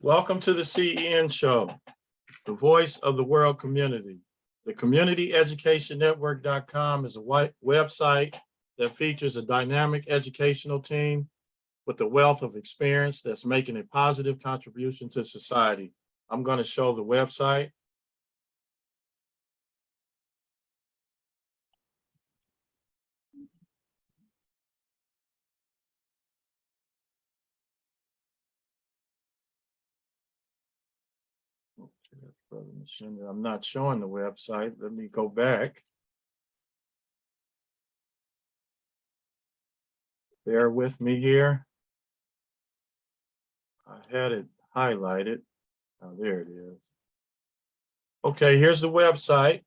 Welcome to the CEN show, the voice of the world community. The CommunityEducationNetwork.com is a website that features a dynamic educational team with a wealth of experience that's making a positive contribution to society. I'm going to show the website. I'm not showing the website. Let me go back. Bear with me here. I had it highlighted. Oh, there it is. Okay, here's the website,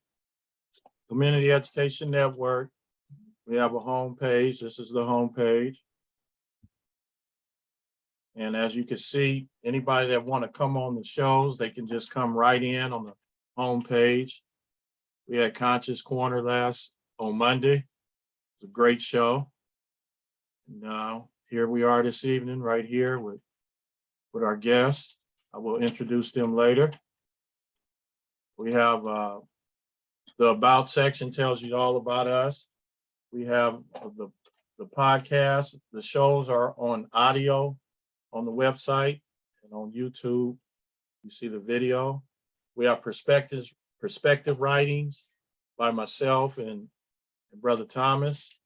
Community Education Network. We have a home page. This is the home page. And as you can see, anybody that want to come on the shows, they can just come right in on the home page. We had Conscious Corner on Monday. It was a great show. Now, here we are this evening, right here with our guests. I will introduce them later. We have the About section tells you all about us. We have the podcast. The shows are on audio on the website and on YouTube. You see the video. We have perspective writings by myself and Brother Thomas.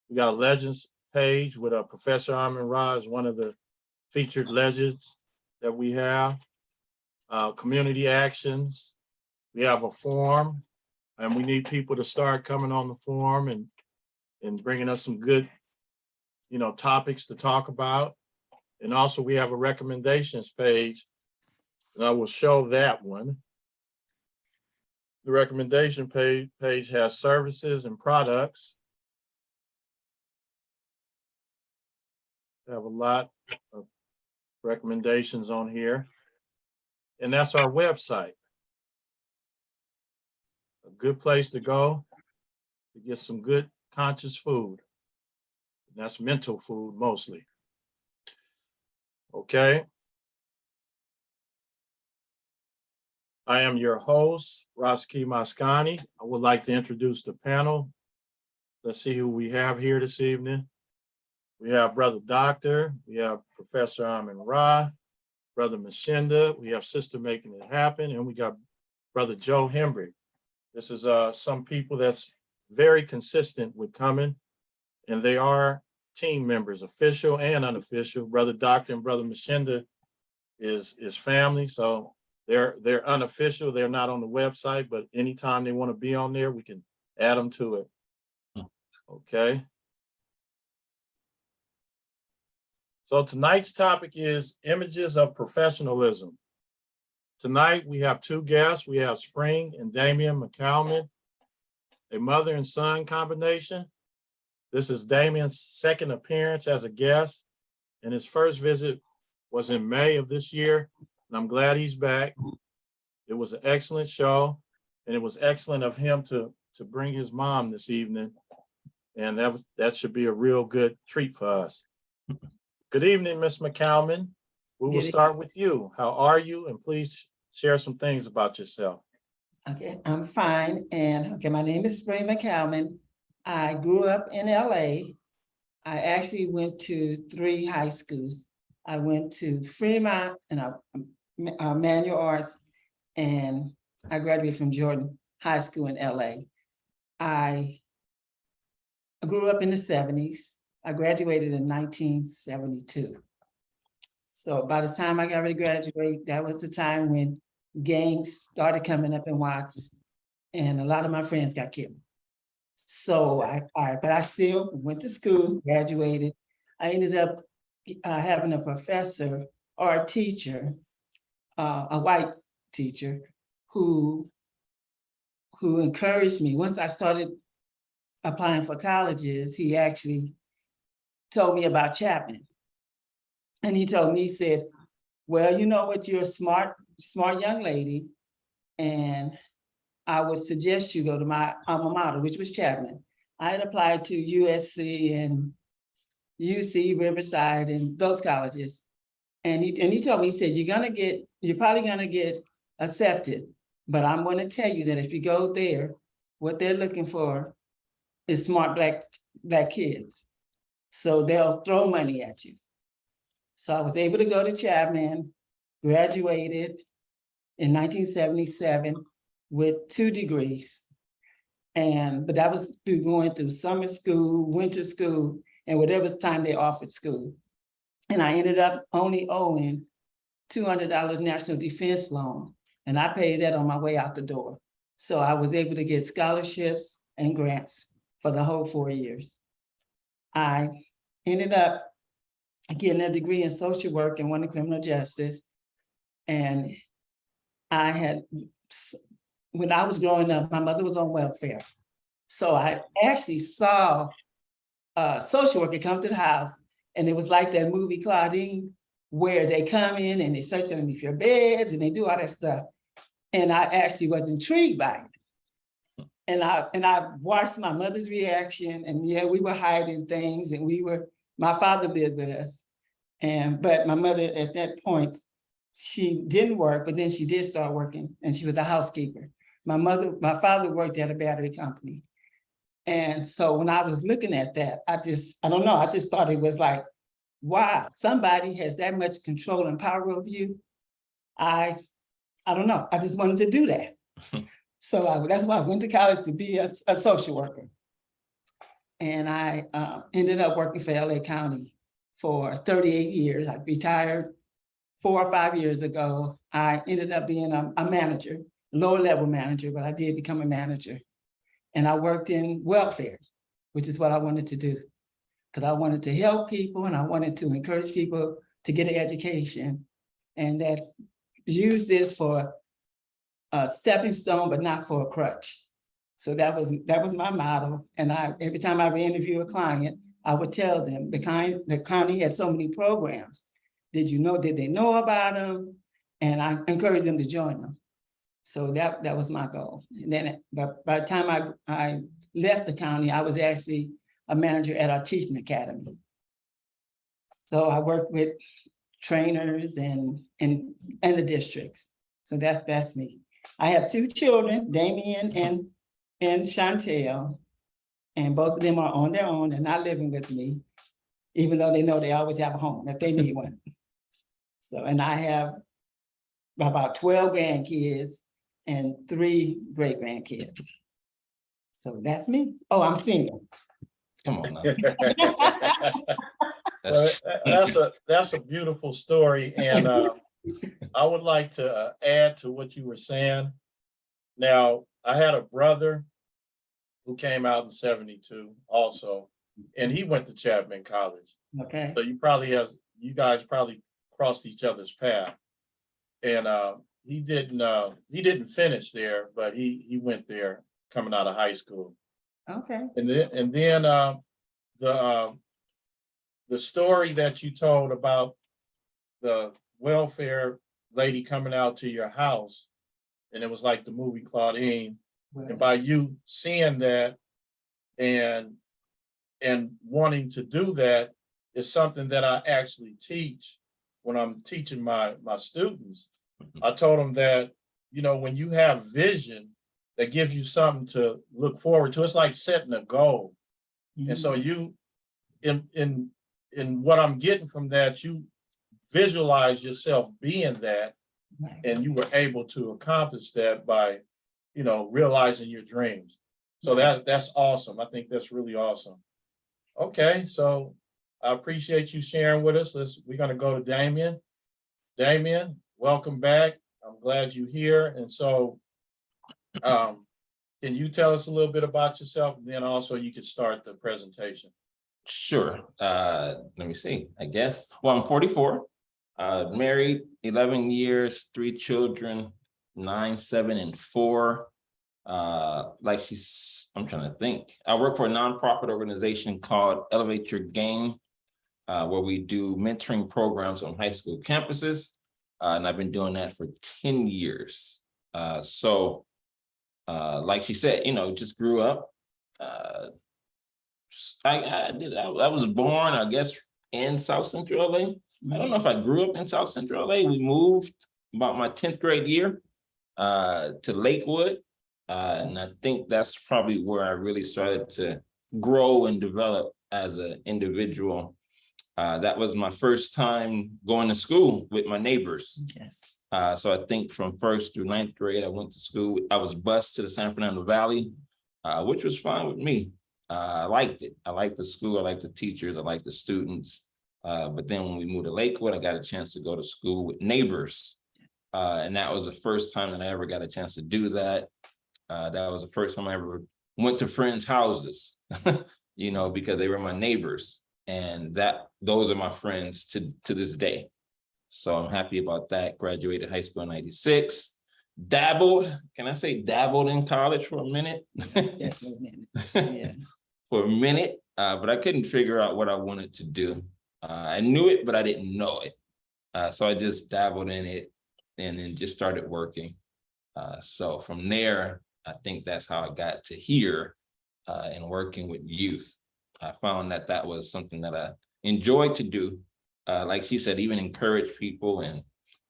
We got a legends page with Professor Amin-Ra is one of the featured legends that we have. Community actions. We have a forum, and we need people to start coming on the forum and bringing us some good, topics to talk about. And also we have a recommendations page, and I will show that one. The recommendation page has services and products. We have a lot of recommendations on here. And that's our website. A good place to go to get some good conscious food. And that's mental food mostly. Okay. I am your host, Raski Maskani. I would like to introduce the panel. Let's see who we have here this evening. We have Brother Doctor, we have Professor Amin-Ra, Brother Mashinda, we have Sister Making It Happen, and we got Brother Joe Hembry. This is some people that's very consistent with coming, and they are team members, official and unofficial. Brother Doctor and Brother Mashinda is family, so they're unofficial. They're not on the website, but anytime they want to be on there, we can add them to it. Okay. So tonight's topic is images of professionalism. Tonight we have two guests. We have Spring and Damian McCalman, a mother and son combination. This is Damian's second appearance as a guest, and his first visit was in May of this year, and I'm glad he's back. It was an excellent show, and it was excellent of him to bring his mom this evening, and that should be a real good treat for us. Good evening, Ms. McCalman. We will start with you. How are you? And please share some things about yourself. Okay, I'm fine. And okay, my name is Spring McCalman. I grew up in LA. I actually went to 3 high schools. I went to Fremont and Manual Arts, and I graduated from Jordan High School in LA. I grew up in the 70s. I graduated in 1972. So by the time I got ready to graduate, that was the time when gangs started coming up in Watts, and a lot of my friends got killed. So but I still went to school, graduated. I ended up having a professor or a teacher, a white teacher, who encouraged me. Once I started applying for colleges, he actually told me about Chapman. And he told me, he said, well, you know what, you're a smart young lady, and I would suggest you go to my alma mater, which was Chapman. I had applied to USC and UC, Riverside, and those colleges. And he told me, he said, you're probably gonna get accepted, but I'm gonna tell you that if you go there, what they're looking for is smart black kids. So they'll throw money at you. So I was able to go to Chapman, graduated in 1977 with 2 degrees. But that was through going through summer school, winter school, and whatever time they offered school. And I ended up only owing $200 national defense loan. And I paid that on my way out the door. So I was able to get scholarships and grants for the whole 4 years. I ended up getting a degree in social work and one in criminal justice. And when I was growing up, my mother was on welfare. So I actually saw a social worker come to the house, and it was like that movie Claudine, where they come in and they search underneath your beds and they do all that stuff. And I actually was intrigued by it. And I watched my mother's reaction, and yeah, we were hiding things, and my father lived with us. But my mother at that point, she didn't work, but then she did start working, and she was a housekeeper. My father worked at a battery company. And so when I was looking at that, I don't know, I just thought it was like, wow, somebody has that much control and power over you. I don't know, I just wanted to do that. So that's why I went to college, to be a social worker. And I ended up working for LA County for 38 years. I retired 4 or 5 years ago. I ended up being a manager, lower level manager, but I did become a manager. And I worked in welfare, which is what I wanted to do, because I wanted to help people and I wanted to encourage people to get an education, and that use this for a stepping stone, but not for a crutch. So that was my motto. And every time I would interview a client, I would tell them the county had so many programs. Did they know about them? And I encouraged them to join them. So that was my goal. And then by the time I left the county, I was actually a manager at our teaching academy. So I worked with trainers and the districts. So that's me. I have 2 children, Damian and Chantel, and both of them are on their own and not living with me, even though they know they always have a home if they need one. So, and I have about 12 grandkids and 3 great grandkids. So that's me. Oh, I'm single. Come on now. Well, that's a beautiful story, and I would like to add to what you were saying. Now, I had a brother who came out in '72 also, and he went to Chapman College. Okay. So you guys probably crossed each other's path. And he didn't finish there, but he went there coming out of high school. Okay. And then the story that you told about the welfare lady coming out to your house, and it was like the movie Claudine. And by you seeing that and wanting to do that is something that I actually teach when I'm teaching my students. I told them that, when you have vision, that gives you something to look forward to. It's like setting a goal. Mm-hmm. And so you, in what I'm getting from that, you visualize yourself being that, and you were able to accomplish that by, realizing your dreams. So that's awesome. I think that's really awesome. Okay, so I appreciate you sharing with us. We're going to go to Damian. Damian, welcome back. I'm glad you're here. And so can you tell us a little bit about yourself, and then also you can start the presentation? Sure. Let me see, I guess. Well, I'm 44, married, 11 years, 3 children, 9, 7, and 4. I'm trying to think. I work for a nonprofit organization called Elevate Your Game, where we do mentoring programs on high school campuses. And I've been doing that for 10 years. So like she said, just grew up. I was born, I guess, in South Central LA. I don't know if I grew up in South Central LA. We moved about my 10th grade year to Lakewood. And I think that's probably where I really started to grow and develop as an individual. That was my first time going to school with my neighbors. Yes. So I think from 1st through 9th grade, I went to school. I was bused to the San Fernando Valley, which was fine with me. I liked it. I liked the school. I liked the teachers. I liked the students. But then when we moved to Lakewood, I got a chance to go to school with neighbors. And that was the first time that I ever got a chance to do that. That was the first time I ever went to friends' houses, you know, because they were my neighbors. And those are my friends to this day. So I'm happy about that. Graduated high school in '96. Dabbled, can I say dabbled in college for a minute? Yes, yeah. For a minute, but I couldn't figure out what I wanted to do. I knew it, but I didn't know it. So I just dabbled in it and then just started working. So from there, I think that's how I got to here and working with youth. I found that that was something that I enjoyed to do. Like she said, even encourage people and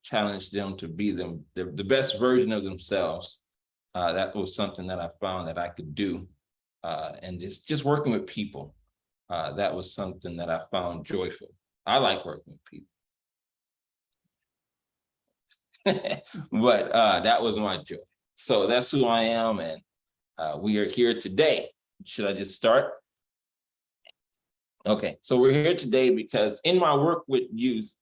challenge them to be the best version of themselves. That was something that I found that I could do. And just working with people. That was something that I found joyful. I like working with people. But that was my joy. So that's who I am. And we are here today. Should I just start? Okay, so we're here today because in my work with youth,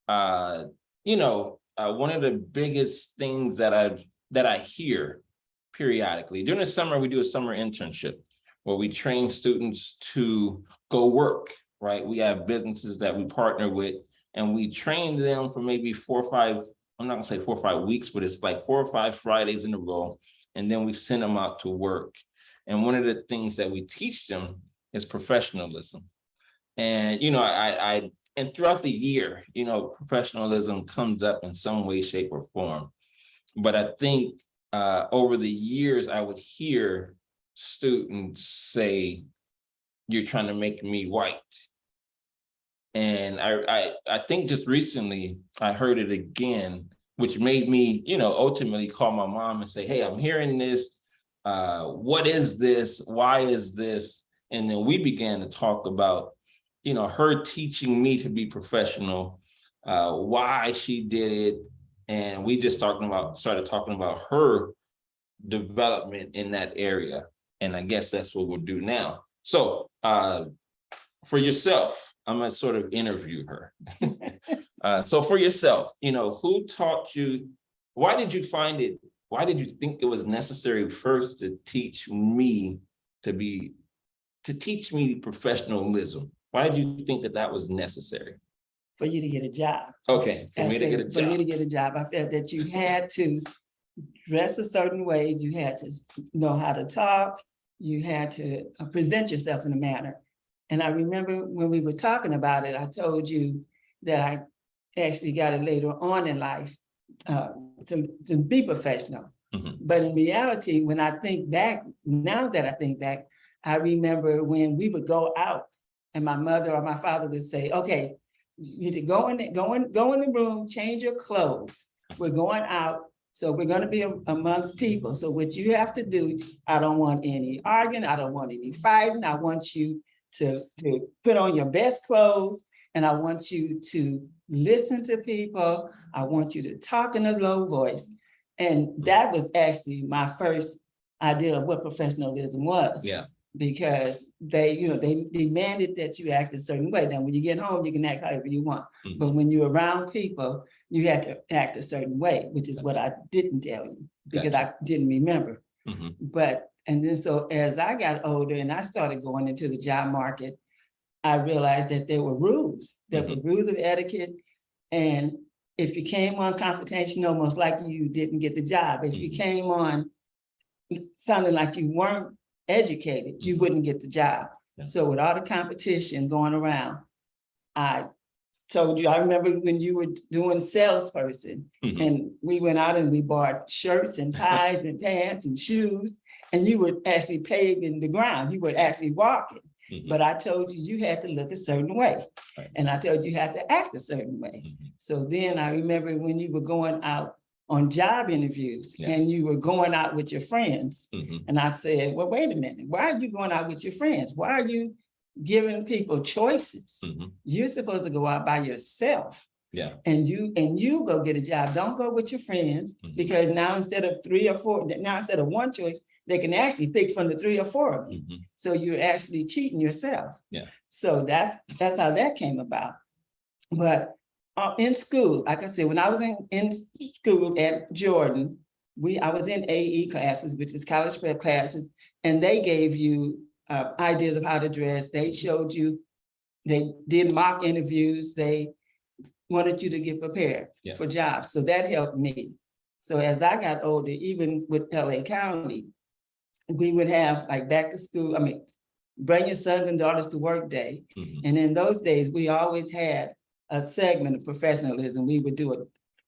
you know, one of the biggest things that I hear periodically during the summer, we do a summer internship where we train students to go work, right? We have businesses that we partner with and we train them for maybe 4 or 5, I'm not gonna say 4 or 5 weeks, but it's like 4 or 5 Fridays in a row. And then we send them out to work. And one of the things that we teach them is professionalism. And, you know, and throughout the year, you know, professionalism comes up in some way, shape, or form. But I think over the years, I would hear students say, "You're trying to make me white." And I think just recently I heard it again, which made me, you know, ultimately call my mom and say, "Hey, I'm hearing this. What is this? Why is this?" And then we began to talk about, you know, her teaching me to be professional, why she did it. And we just started talking about her development in that area. And I guess that's what we'll do now. So for yourself, I'm gonna sort of interview her. So for yourself, you know, who taught you, why did you think it was necessary first to teach me professionalism? Why did you think that was necessary? For you to get a job. Okay, for me to get a job. For you to get a job, I felt that you had to dress a certain way, you had to know how to talk, you had to present yourself in a manner. And I remember when we were talking about it, I told you that I actually got it later on in life to be professional. Mm-hmm. But in reality, when I think back, now that I think back, I remember when we would go out and my mother or my father would say, "Okay, you need to go in the room, change your clothes. We're going out, so we're going to be amongst people. So what you have to do, I don't want any arguing, I don't want any fighting. I want you to put on your best clothes, and I want you to listen to people. I want you to talk in a low voice." And that was actually my first idea of what professionalism was. Yeah. Because they demanded that you act a certain way. Now, when you get home, you can act however you want. Mm-hmm. But when you're around people, you have to act a certain way, which is what I didn't tell you because I didn't remember. Mm-hmm. And then so as I got older and I started going into the job market, I realized that there were rules. There were rules of etiquette. And if you came on confrontational, most likely you didn't get the job. If you came on sounding like you weren't educated, you wouldn't get the job. Yeah. So with all the competition going around, I told you, I remember when you were doing salesperson and we went out and we bought shirts and ties and pants and shoes, and you were actually paving the ground. You were actually walking. Mhm. but I told you, you had to look a certain way. Right. And I told you you had to act a certain way. Mhm. So then I remember when you were going out on job interviews Yeah. and you were going out with your friends. Mhm. And I said, well, wait a minute, why are you going out with your friends? Why are you giving people choices? Mhm. You're supposed to go out by yourself Yeah. and you go get a job. Don't go with your friends, Mhm. because now instead of 3 or 4, now instead of one choice, they can actually pick from the 3 or 4 of you. Mhm. So you're actually cheating yourself. Yeah. So that's how that came about. But in school, like I said, when I was in school at Jordan, I was in AE classes, which is college prep classes, and they gave you ideas of how to dress. They showed you, they did mock interviews. They wanted you to get prepared Yeah. for jobs. So that helped me. So as I got older, even with LA County, we would have like back to school, bring your sons and daughters to work day. Mhm. And in those days, we always had a segment of professionalism. We would do a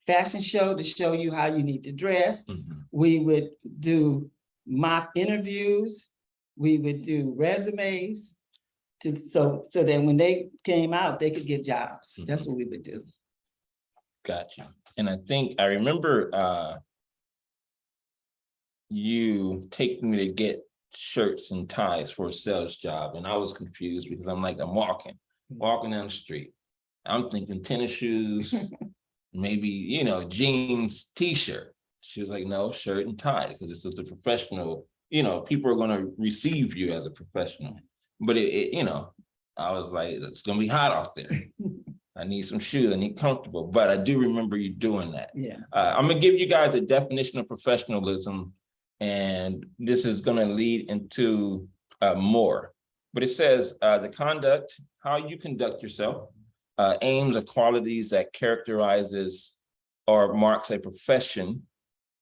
fashion show to show you how you need to dress. Mhm. We would do mock interviews. We would do resumes so that when they came out, they could get jobs. Mhm. That's what we would do. Gotcha. And I think I remember you taking me to get shirts and ties for a sales job. And I was confused because I'm walking down the street. I'm thinking tennis shoes, maybe, jeans, t-shirt. She was like, no, shirt and tie, because this is a professional, people are going to receive you as a professional. But I was like, it's going to be hot out there. I need some shoes, I need comfortable, but I do remember you doing that. Yeah. I'm gonna give you guys a definition of professionalism, and this is gonna lead into more. But it says the conduct, how you conduct yourself, aims or qualities that characterizes or marks a profession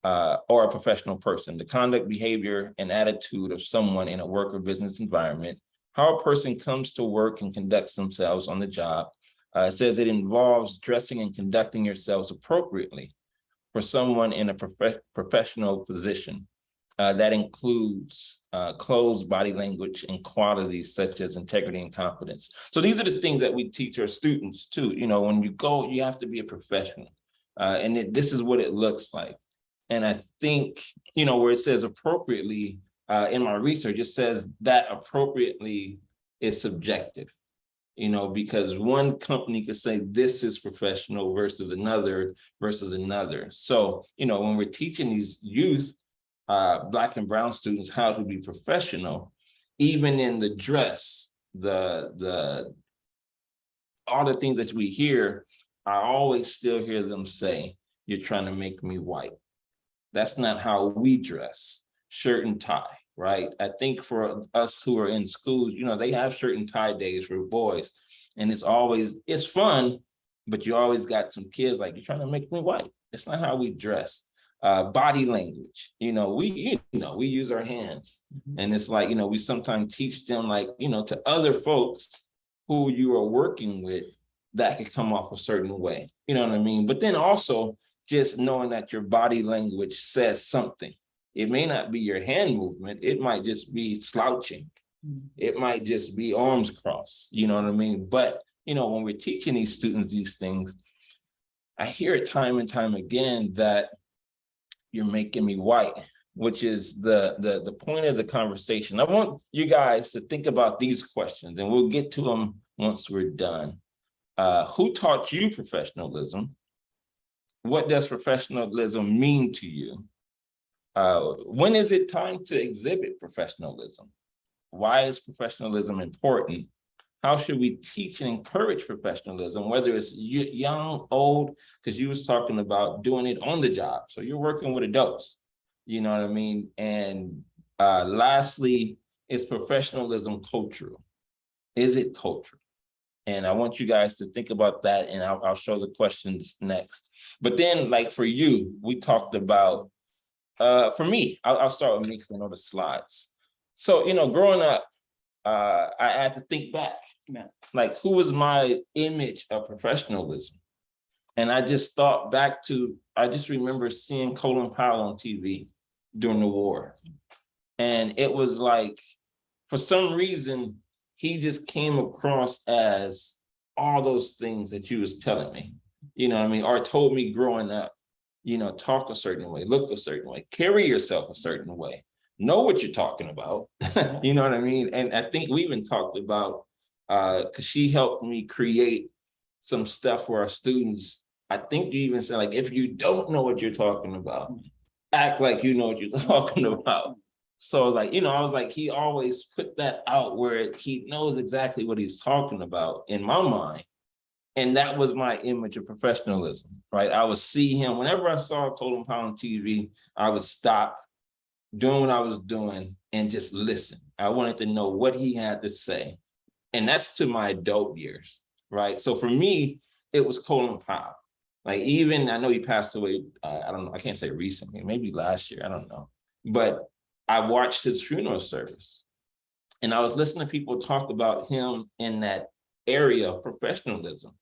or a professional person, the conduct, behavior, and attitude of someone in a work or business environment, how a person comes to work and conducts themselves on the job. It says it involves dressing and conducting yourselves appropriately for someone in a professional position. That includes clothes, body language, and qualities such as integrity and confidence. So these are the things that we teach our students too. When you go, you have to be a professional. And this is what it looks like. And I think, where it says appropriately, in my research, it says that appropriately is subjective. Because one company could say this is professional versus another. So, when we're teaching these youth, Black and brown students, how to be professional, even in the dress, all the things that we hear, I always still hear them say, you're trying to make me white. That's not how we dress, shirt and tie. Right. I think for us who are in schools, they have shirt and tie days for boys. And it's fun, but you always got some kids like, you're trying to make me white. It's not how we dress. Body language, we use our hands. And it's like, we sometimes teach them like, to other folks who you are working with, that could come off a certain way. You know what I mean? But then also just knowing that your body language says something. It may not be your hand movement. It might just be slouching. It might just be arms crossed. You know what I mean? But, when we're teaching these students these things, I hear it time and time again that you're making me white, which is the point of the conversation. I want you guys to think about these questions, and we'll get to them once we're done. Who taught you professionalism? What does professionalism mean to you? When is it time to exhibit professionalism? Why is professionalism important? How should we teach and encourage professionalism, whether it's young, old, because you was talking about doing it on the job. So you're working with adults, you know what I mean? And lastly, is professionalism cultural? Is it cultural? And I want you guys to think about that, and I'll show the questions next. But then, like for you, we talked about, for me, I'll start with me because I know the slides. So, growing up, I had to think back, like who was my image of professionalism? And I just thought back to, I just remember seeing Colin Powell on TV during the war. And it was like, for some reason, he just came across as all those things that you was telling me, you know what I mean, or told me growing up, you know, talk a certain way, look a certain way, carry yourself a certain way, know what you're talking about, you know what I mean? And I think we even talked about, because she helped me create some stuff for our students. I think you even said, like, if you don't know what you're talking about, act like you know what you're talking about. So like, you know, I was like, he always put that out where he knows exactly what he's talking about in my mind. And that was my image of professionalism, right? I would see him, whenever I saw Colin Powell on TV, I would stop doing what I was doing and just listen. I wanted to know what he had to say. And that's to my adult years, right? So for me, it was Colin Powell. Like, even, I know he passed away, I don't know, I can't say recently, maybe last year, I don't know. But I watched his funeral service and I was listening to people talk about him in that area of professionalism.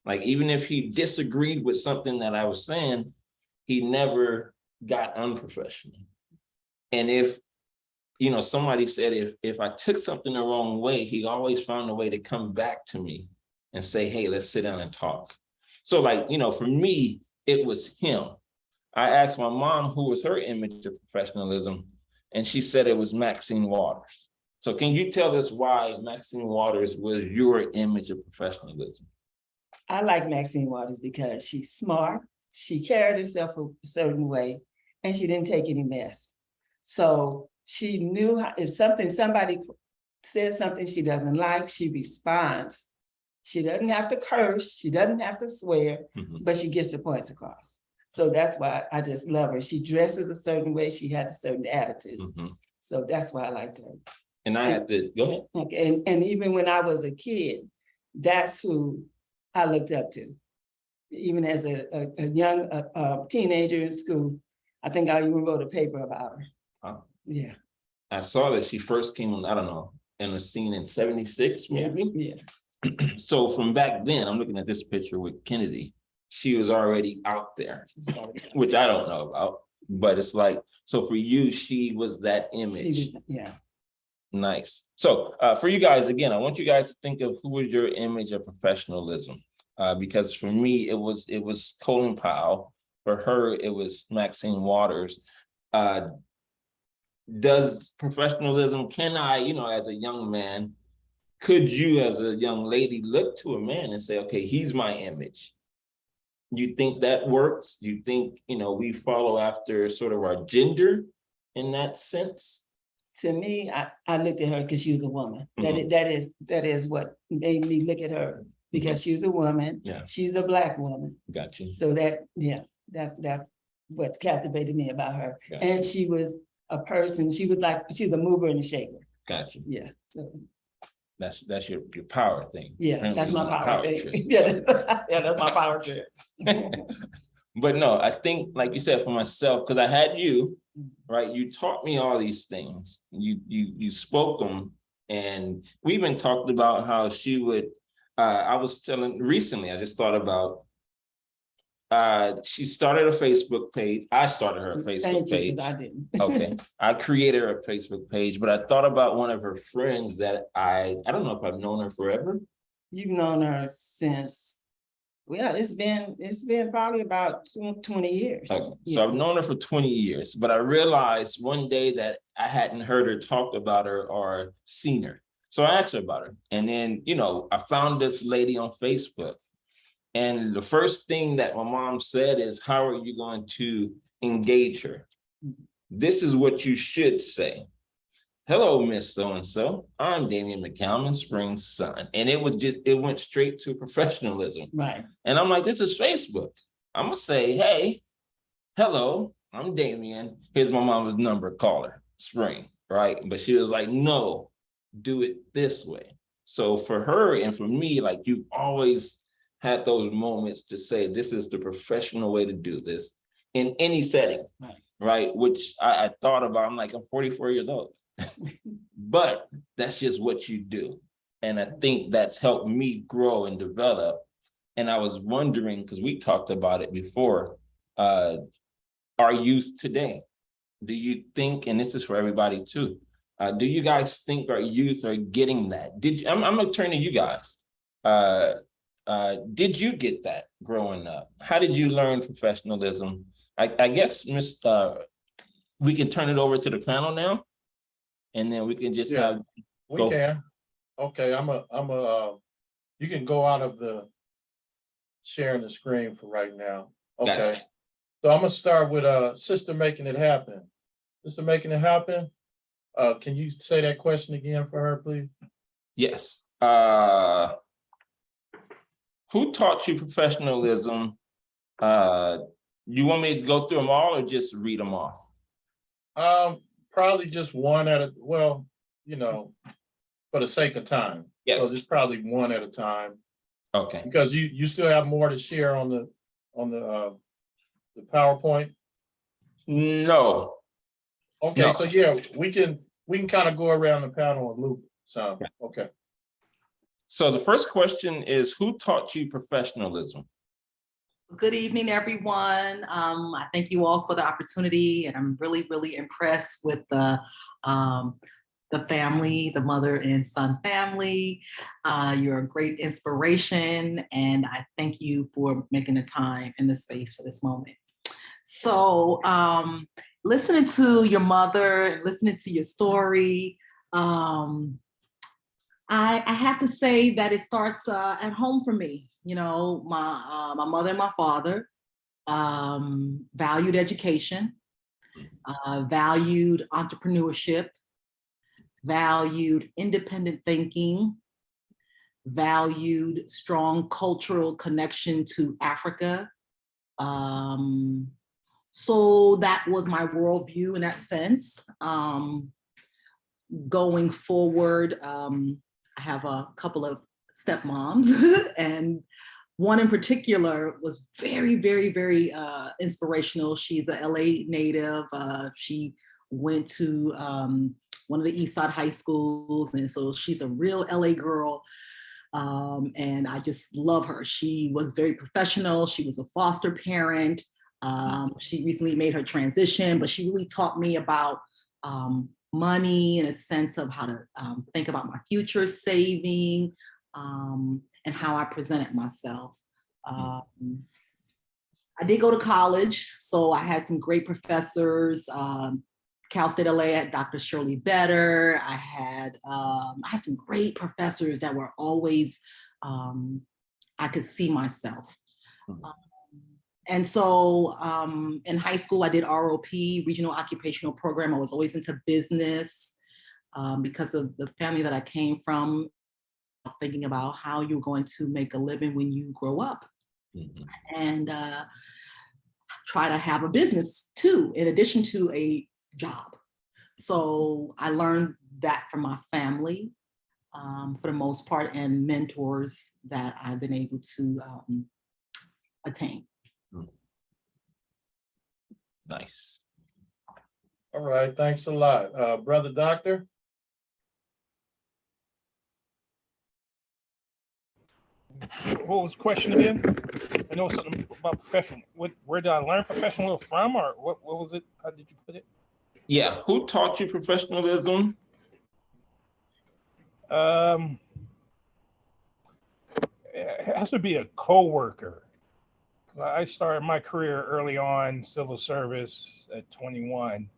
Like, even if he disagreed with something that I was saying, he never got unprofessional. And if, you know, somebody said if I took something the wrong way, he always found a way to come back to me and say, hey, let's sit down and talk. So like, you know, for me, it was him. I asked my mom who was her image of professionalism, and she said it was Maxine Waters. So can you tell us why Maxine Waters was your image of professionalism? I like Maxine Waters because she's smart, she carried herself a certain way, and she didn't take any mess. So she knew how, if somebody says something she doesn't like, she responds. She doesn't have to curse, she doesn't have to swear, but she gets the points across. So that's why I just love her. She dresses a certain way, she has a certain attitude. So that's why I liked her. And I had to, go ahead. Okay, and even when I was a kid, that's who I looked up to. Even as a young teenager in school, I think I even wrote a paper about her. Wow. Yeah. I saw that she first came on, I don't know, in a scene in 76, maybe? Yeah. So from back then, I'm looking at this picture with Kennedy, she was already out there, which I don't know about, but it's like, so for you, she was that image. Yeah. Nice. So for you guys, again, I want you guys to think of who was your image of professionalism. Because for me, it was Colin Powell. For her, it was Maxine Waters. Does professionalism, can I, you know, as a young man, could you as a young lady look to a man and say, okay, he's my image? You think that works? You think, you know, we follow after sort of our gender in that sense? To me, I looked at her because she was a woman. That is what made me look at her, because she's a woman. Yeah. She's a Black woman. Got you. So that's what captivated me about her. Got And she was a person, she was a mover and a shaker. Got you. Yeah. So That's your power thing. yeah, Apparently that's my it's a power trip. thing. Yeah, that's my power trip. But no, I think, like you said, for myself, because I had you, right? You taught me all these things. You spoke them, and we even talked about how she would. I was telling recently. I just thought about. She started a Facebook page. I started her Facebook page. I didn't. Okay, I created her Facebook page, but I thought about one of her friends that I don't know if I've known her forever. You've known her since. Well, it's been probably about 20 years. Okay. So I've known her for 20 years, but I realized one day that I hadn't heard her talk about her or seen her. So I asked her about her. And then, you know, I found this lady on Facebook. And the first thing that my mom said is, how are you going to engage her? This is what you should say. Hello, Miss So-and-so. I'm Damian McCalman, Spring's son. And it went straight to professionalism. Right. And I'm like, this is Facebook. I'm gonna say, hey, hello, I'm Damian. Here's my mama's number, call her, Spring, right? But she was like, no, do it this way. So for her and for me, like, you always had those moments to say, this is the professional way to do this in any setting, right? Which I thought about, I'm like, I'm 44 years old. But that's just what you do. And I think that's helped me grow and develop. And I was wondering, because we talked about it before, our youth today, do you think, and this is for everybody too, Do you guys think our youth are getting that? I'm gonna turn to you guys. Did you get that growing up? How did you learn professionalism? I guess, we can turn it over to the panel now, and then we can just Yeah, have. we can. Okay, you can go out of the sharing the screen for right now. Okay. Gotcha. So I'm gonna start with Sister Making It Happen. Sister Making It Happen. Can you say that question again for her, please? Yes. Who taught you professionalism? You want me to go through them all or just read them off? Probably just one at a, well, for the sake of time. Yes. So just probably one at a time. Okay. Because you still have more to share on the PowerPoint. No. Okay, No. so yeah, we can kind of go around the panel and loop some. Okay. So the first question is, who taught you professionalism? Good evening, everyone. I thank you all for the opportunity, and I'm really, really impressed with the family, the mother and son family. You're a great inspiration, and I thank you for making the time and the space for this moment. So listening to your mother, listening to your story, I have to say that it starts at home for me. My mother and my father valued education, valued entrepreneurship, valued independent thinking, valued strong cultural connection to Africa. So that was my worldview in that sense. Going forward, I have a couple of stepmoms, and one in particular was very, very, very inspirational. She's a LA native. She went to one of the East Side high schools, and so she's a real LA girl. And I just love her. She was very professional. She was a foster parent. She recently made her transition, but she really taught me about money in a sense of how to think about my future saving, and how I presented myself. I did go to college, so I had some great professors. Cal State LA had Dr. Shirley Better. I had some great professors that were always, I could see myself. And so in high school, I did ROP, Regional Occupational Program. I was always into business because of the family that I came from, thinking about how you're going to make a living when you grow up. And try to have a business too, in addition to a job. So I learned that from my family for the most part, and mentors that I've been able to attain. Nice. All right, thanks a lot. Brother Doctor? What was the question again? I know something about professional. Where did I learn professionalism from, or what was it? How did you put it? Yeah, who taught you professionalism? It has to be a coworker. I started my career early on, civil service at 21.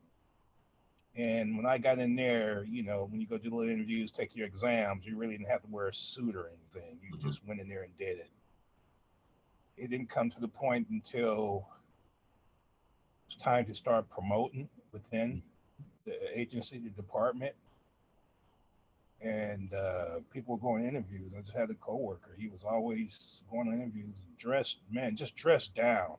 And when I got in there, when you go do little interviews, take your exams, you really didn't have to wear a suit or anything. You just went in there and did it. It didn't come to the point until it was time to start promoting within the agency, the department. And people were going to interviews. I just had a coworker. He was always going to interviews dressed down.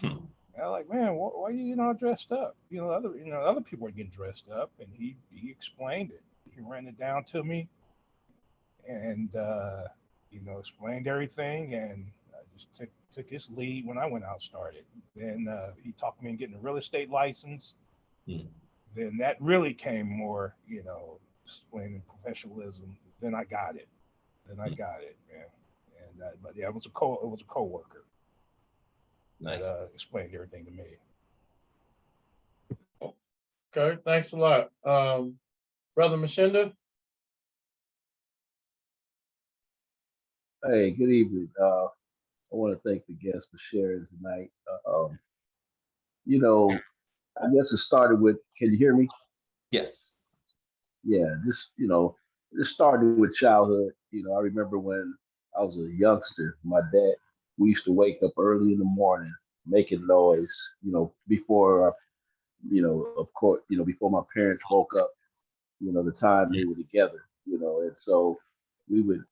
And I was like, man, why are you not dressed up? Other people are getting dressed up, and he explained it. He ran it down to me, and explained everything. And I just took his lead when I went out and started. Then he talked me into getting a real estate license. Then that really came more, explaining professionalism. Then I got it. Man. And but yeah, it was a coworker. Nice. That explained everything to me. Okay, thanks a lot. Brother Brother Mashinda? Hey, good evening. I want to thank the guests for sharing tonight. You know, I guess it started with, can you hear me? Yes. Yeah, this started with childhood. I remember when I was a youngster, my dad, we used to wake up early in the morning, making noise, before, of course, before my parents woke up, the time they were together, and so we would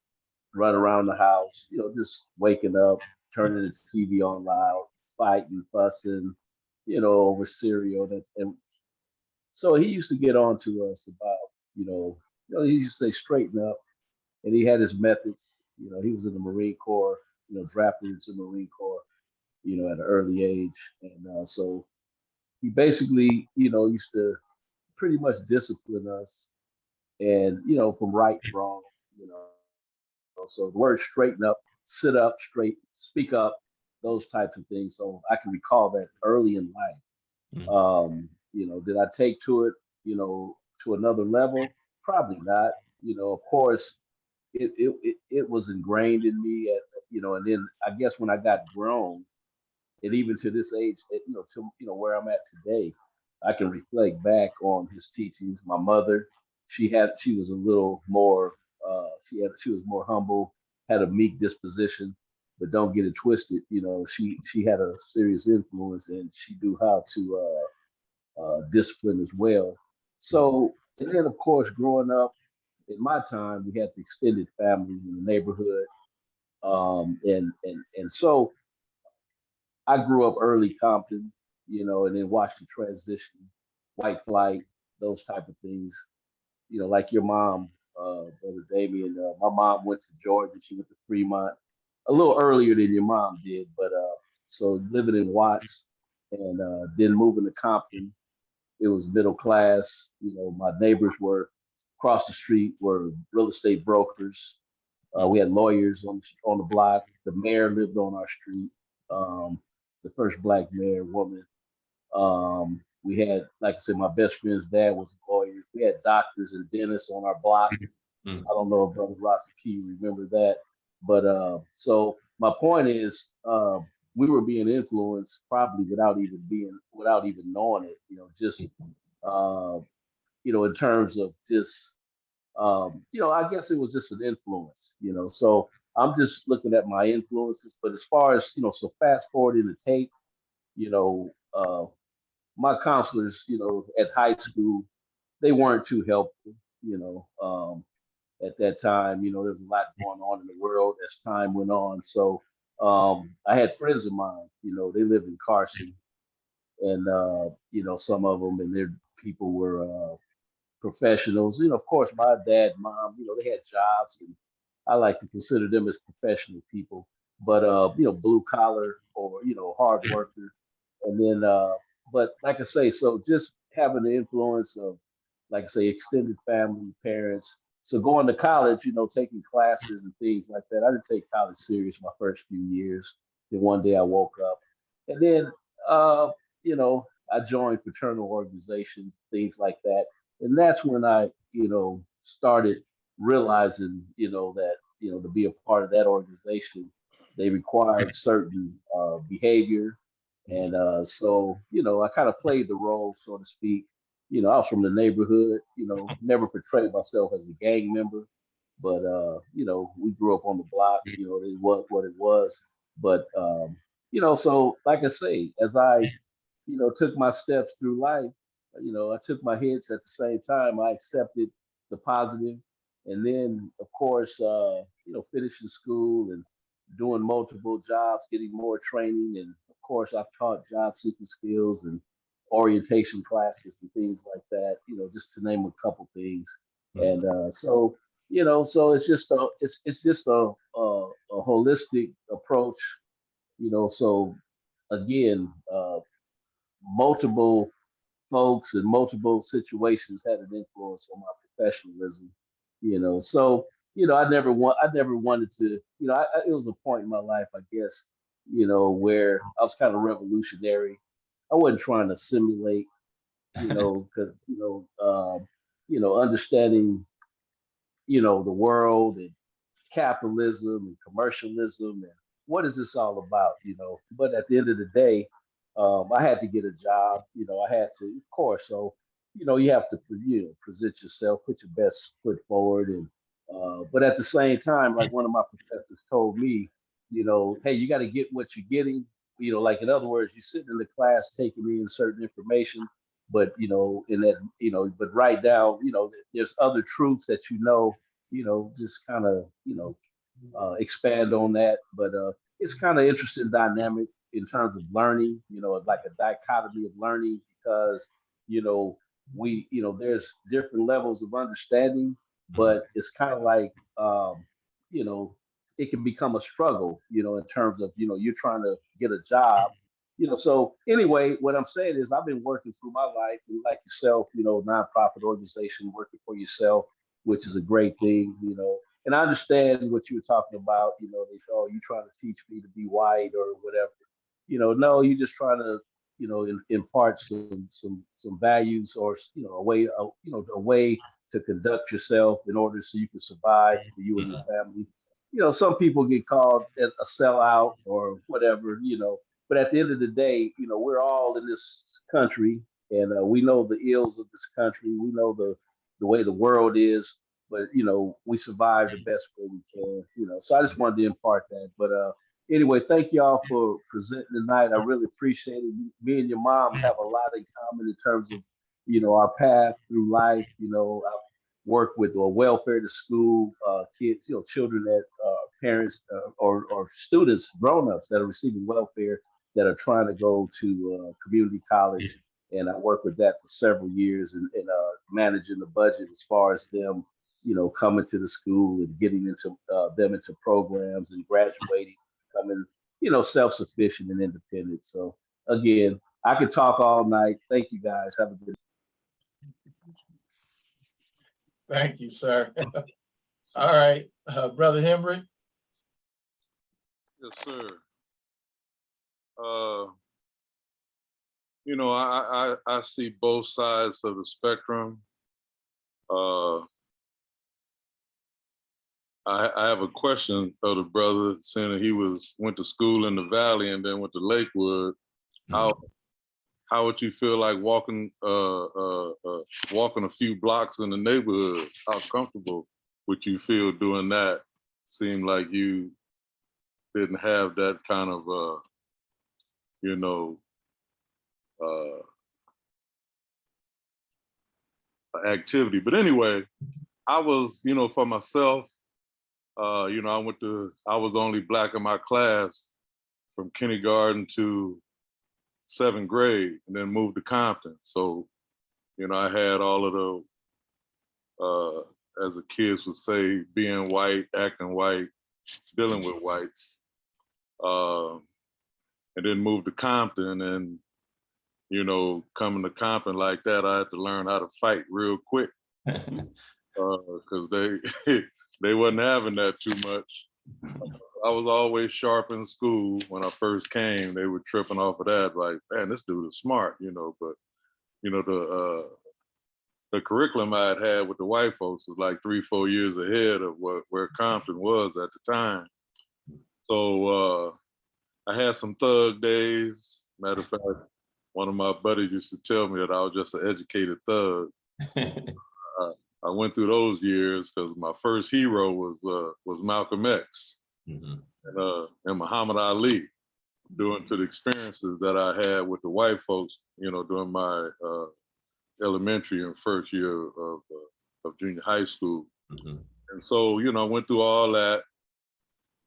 run around the house, just waking up, turning the TV on loud, fighting, fussing, over cereal. And so he used to get on to us about, he used to say straighten up, and he had his methods. He was in the Marine Corps, drafted into the Marine Corps, at an early age, and so he basically, used to pretty much discipline us, and from right and wrong, you know. So the word straighten up, sit up straight, speak up, those types of things. So I can recall that early in life. Mm. Did I take to it, to another level? Probably not. Of course, it was ingrained in me, and then I guess when I got grown, and even to this age, to where I'm at today, I can reflect back on his teachings. My mother, she was a little more, she was more humble, had a meek disposition, but don't get it twisted. She had a serious influence, and she knew how to discipline as well. So, and then of course, growing up in my time, we had the extended family in the neighborhood, and so I grew up early Compton, and then watched the transition, white flight, those type of things. Like your mom, brother Damian. My mom went to Georgia. She went to Fremont a little earlier than your mom did, but so living in Watts and then moving to Compton, it was middle class. My neighbors were across the street were real estate brokers. We had lawyers on the block. The mayor lived on our street. Um, the first black mayor woman. We had, like I said, my best friend's dad was a lawyer. We had doctors and dentists on our block. Mm. I don't know if Brother Rossi Key remember that, but so my point is, we were being influenced probably without even knowing it. Just uh, in terms of just I guess it was just an influence. So I'm just looking at my influences. But as far as, so fast forward in the tape, you know, my counselors, at high school, they weren't too helpful, at that time. There's a lot going on in the world as time went on. So I had friends of mine, they lived in Carson, and some of them and their people were professionals. Of course, my dad, mom, they had jobs, and I like to consider them as professional people. But blue collar or hard worker, and then but like I say, so just having the influence of, like I say, extended family, parents. So going to college, taking classes and things like that. I didn't take college serious my first few years. Then one day I woke up, and then uh, I joined fraternal organizations, things like that, and that's when I, started realizing, that, to be a part of that organization, they required certain behavior, and so, I kind of played the role, so to speak. I was from the neighborhood, never portrayed myself as a gang member, but we grew up on the block, it was what it was. But so like I say, as I, took my steps through life, I took my hits at the same time. I accepted the positive, and then of course, finishing school and doing multiple jobs, getting more training, and of course, I've taught job seeking skills and orientation classes and things like that. Just to name a couple things. And so, so it's just a holistic approach. So again, multiple folks and multiple situations had an influence on my professionalism. So I never wanted to. It was a point in my life, I guess, where I was kind of revolutionary. I wasn't trying to simulate, because understanding, the world and capitalism and commercialism and what is this all about. But at the end of the day, I had to get a job. I had to, of course. So, you have to, present yourself, put your best foot forward, and but at the same time, like one of my professors told me, hey, you got to get what you're getting. Like in other words, you're sitting in the class taking in certain information, but in that, but write down, there's other truths that just kind of, expand on that. But it's kind of interesting dynamic in terms of learning, like a dichotomy of learning because, there's different levels of understanding, but it's kind of like, you know, it can become a struggle, in terms of, you're trying to get a job. So anyway, what I'm saying is I've been working through my life and like yourself, nonprofit organization, working for yourself, which is a great thing. And I understand what you were talking about. They say, "Oh, you trying to teach me to be white or whatever." No, you're just trying to, impart some values or a way to conduct yourself in order so you can survive for you and your family. Some people get called a sellout or whatever. But at the end of the day, we're all in this country, and we know the ills of this country. We know the way the world is, but we survive the best way we can. So I just wanted to impart that. But anyway, thank y'all for presenting tonight. I really appreciate it. Me and your mom have a lot in common in terms of our path through life. I've worked with welfare to school kids, children that parents or students, grown-ups that are receiving welfare that are trying to go to community college. And I worked with that for several years and managing the budget as far as them coming to the school and getting into them into programs and graduating, becoming, self-sufficient and independent. So again, I could talk all night. Thank you guys. Have a good. Thank you, sir. All right, Brother Henry. Yes, sir. I see both sides of the spectrum. I have a question of the brother, saying that he went to school in the Valley and then went to Lakewood. How would you feel like walking a few blocks in the neighborhood? How comfortable would you feel doing that? Seemed like you didn't have that kind of activity. But anyway, I was, for myself, I was the only Black in my class from kindergarten to 7th grade, and then moved to Compton. So, I had all of the, as the kids would say, being white, acting white, dealing with whites. And then moved to Compton, and coming to Compton like that, I had to learn how to fight real quick because they wasn't having that too much. I was always sharp in school. When I first came, they were tripping off of that, like, man, this dude is smart, but the curriculum I had with the white folks was like 3-4 years ahead of where Compton was at the time. So I had some thug days. Matter of fact, one of my buddies used to tell me that I was just an educated thug. I went through those years because my first hero was Malcolm X and Muhammad Ali, due to the experiences that I had with the white folks, during my elementary and first year of junior high school. And so, I went through all that,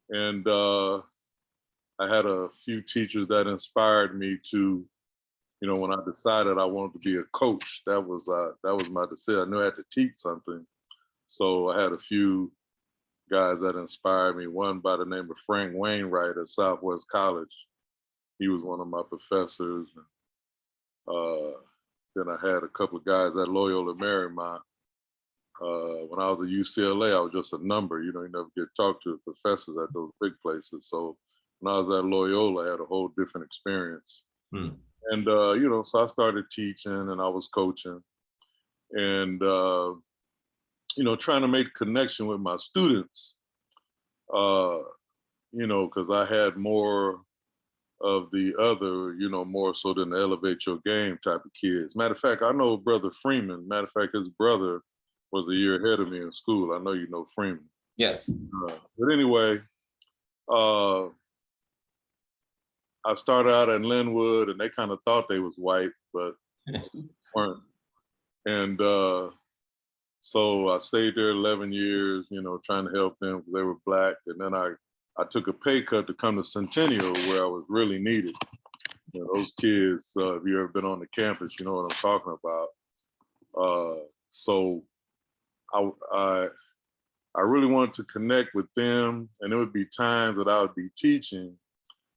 and I had a few teachers that inspired me to, when I decided I wanted to be a coach. That was my decision. I knew I had to teach something. So I had a few guys that inspired me. One by the name of Frank Wainwright at Southwest College. He was one of my professors. Then I had a couple of guys at Loyola Marymount. When I was at UCLA, I was just a number. You never get talked to the professors at those big places. So when I was at Loyola, I had a whole different experience. And, so I started teaching and I was coaching. and trying to make a connection with my students, because I had more of the other, more so than the elevate your game type of kids. Matter of fact, I know Brother Freeman. Matter of fact, his brother was a year ahead of me in school. I know you know Freeman. Yes. But anyway, I started out at Linwood, and they kind of thought they was white, but weren't. And so I stayed there 11 years, trying to help them because they were Black. And then I took a pay cut to come to Centennial, where I was really needed. Those kids, if you ever been on the campus, you know what I'm talking about. So I really wanted to connect with them, and there would be times that I would be teaching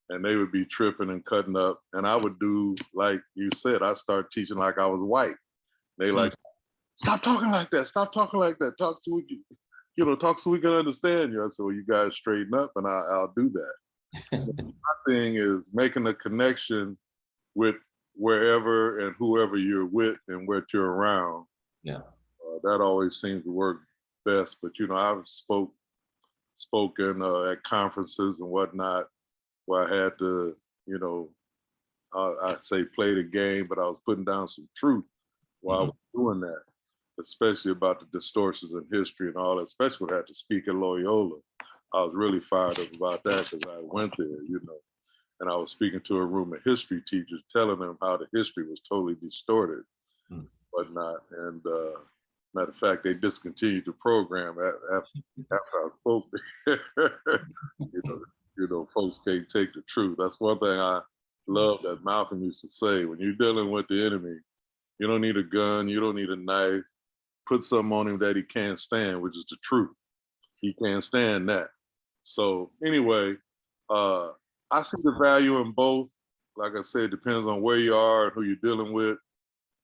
and they would be tripping and cutting up, and I would do, like you said, I started teaching like I was white. They like, stop talking like that, stop talking like that, talk so we can, talk so we can understand you. I said, well, you guys straighten up and I'll do that. My thing is making a connection with wherever and whoever you're with and what you're around. Yeah. That always seems to work best. But I've spoken at conferences and whatnot where I had to, I'd say play the game, but I was putting down some truth while I was doing that, especially about the distortions in history and all that, especially when I had to speak at Loyola. I was really fired up about that because I went there, and I was speaking to a room of history teachers, telling them how the history was totally distorted, whatnot. And matter of fact, they discontinued the program after I spoke there. Folks can't take the truth. That's one thing I love that Malcolm used to say. When you're dealing with the enemy, you don't need a gun, you don't need a knife. Put something on him that he can't stand, which is the truth. He can't stand that. So anyway, I see the value in both. Like I said, it depends on where you are and who you're dealing with.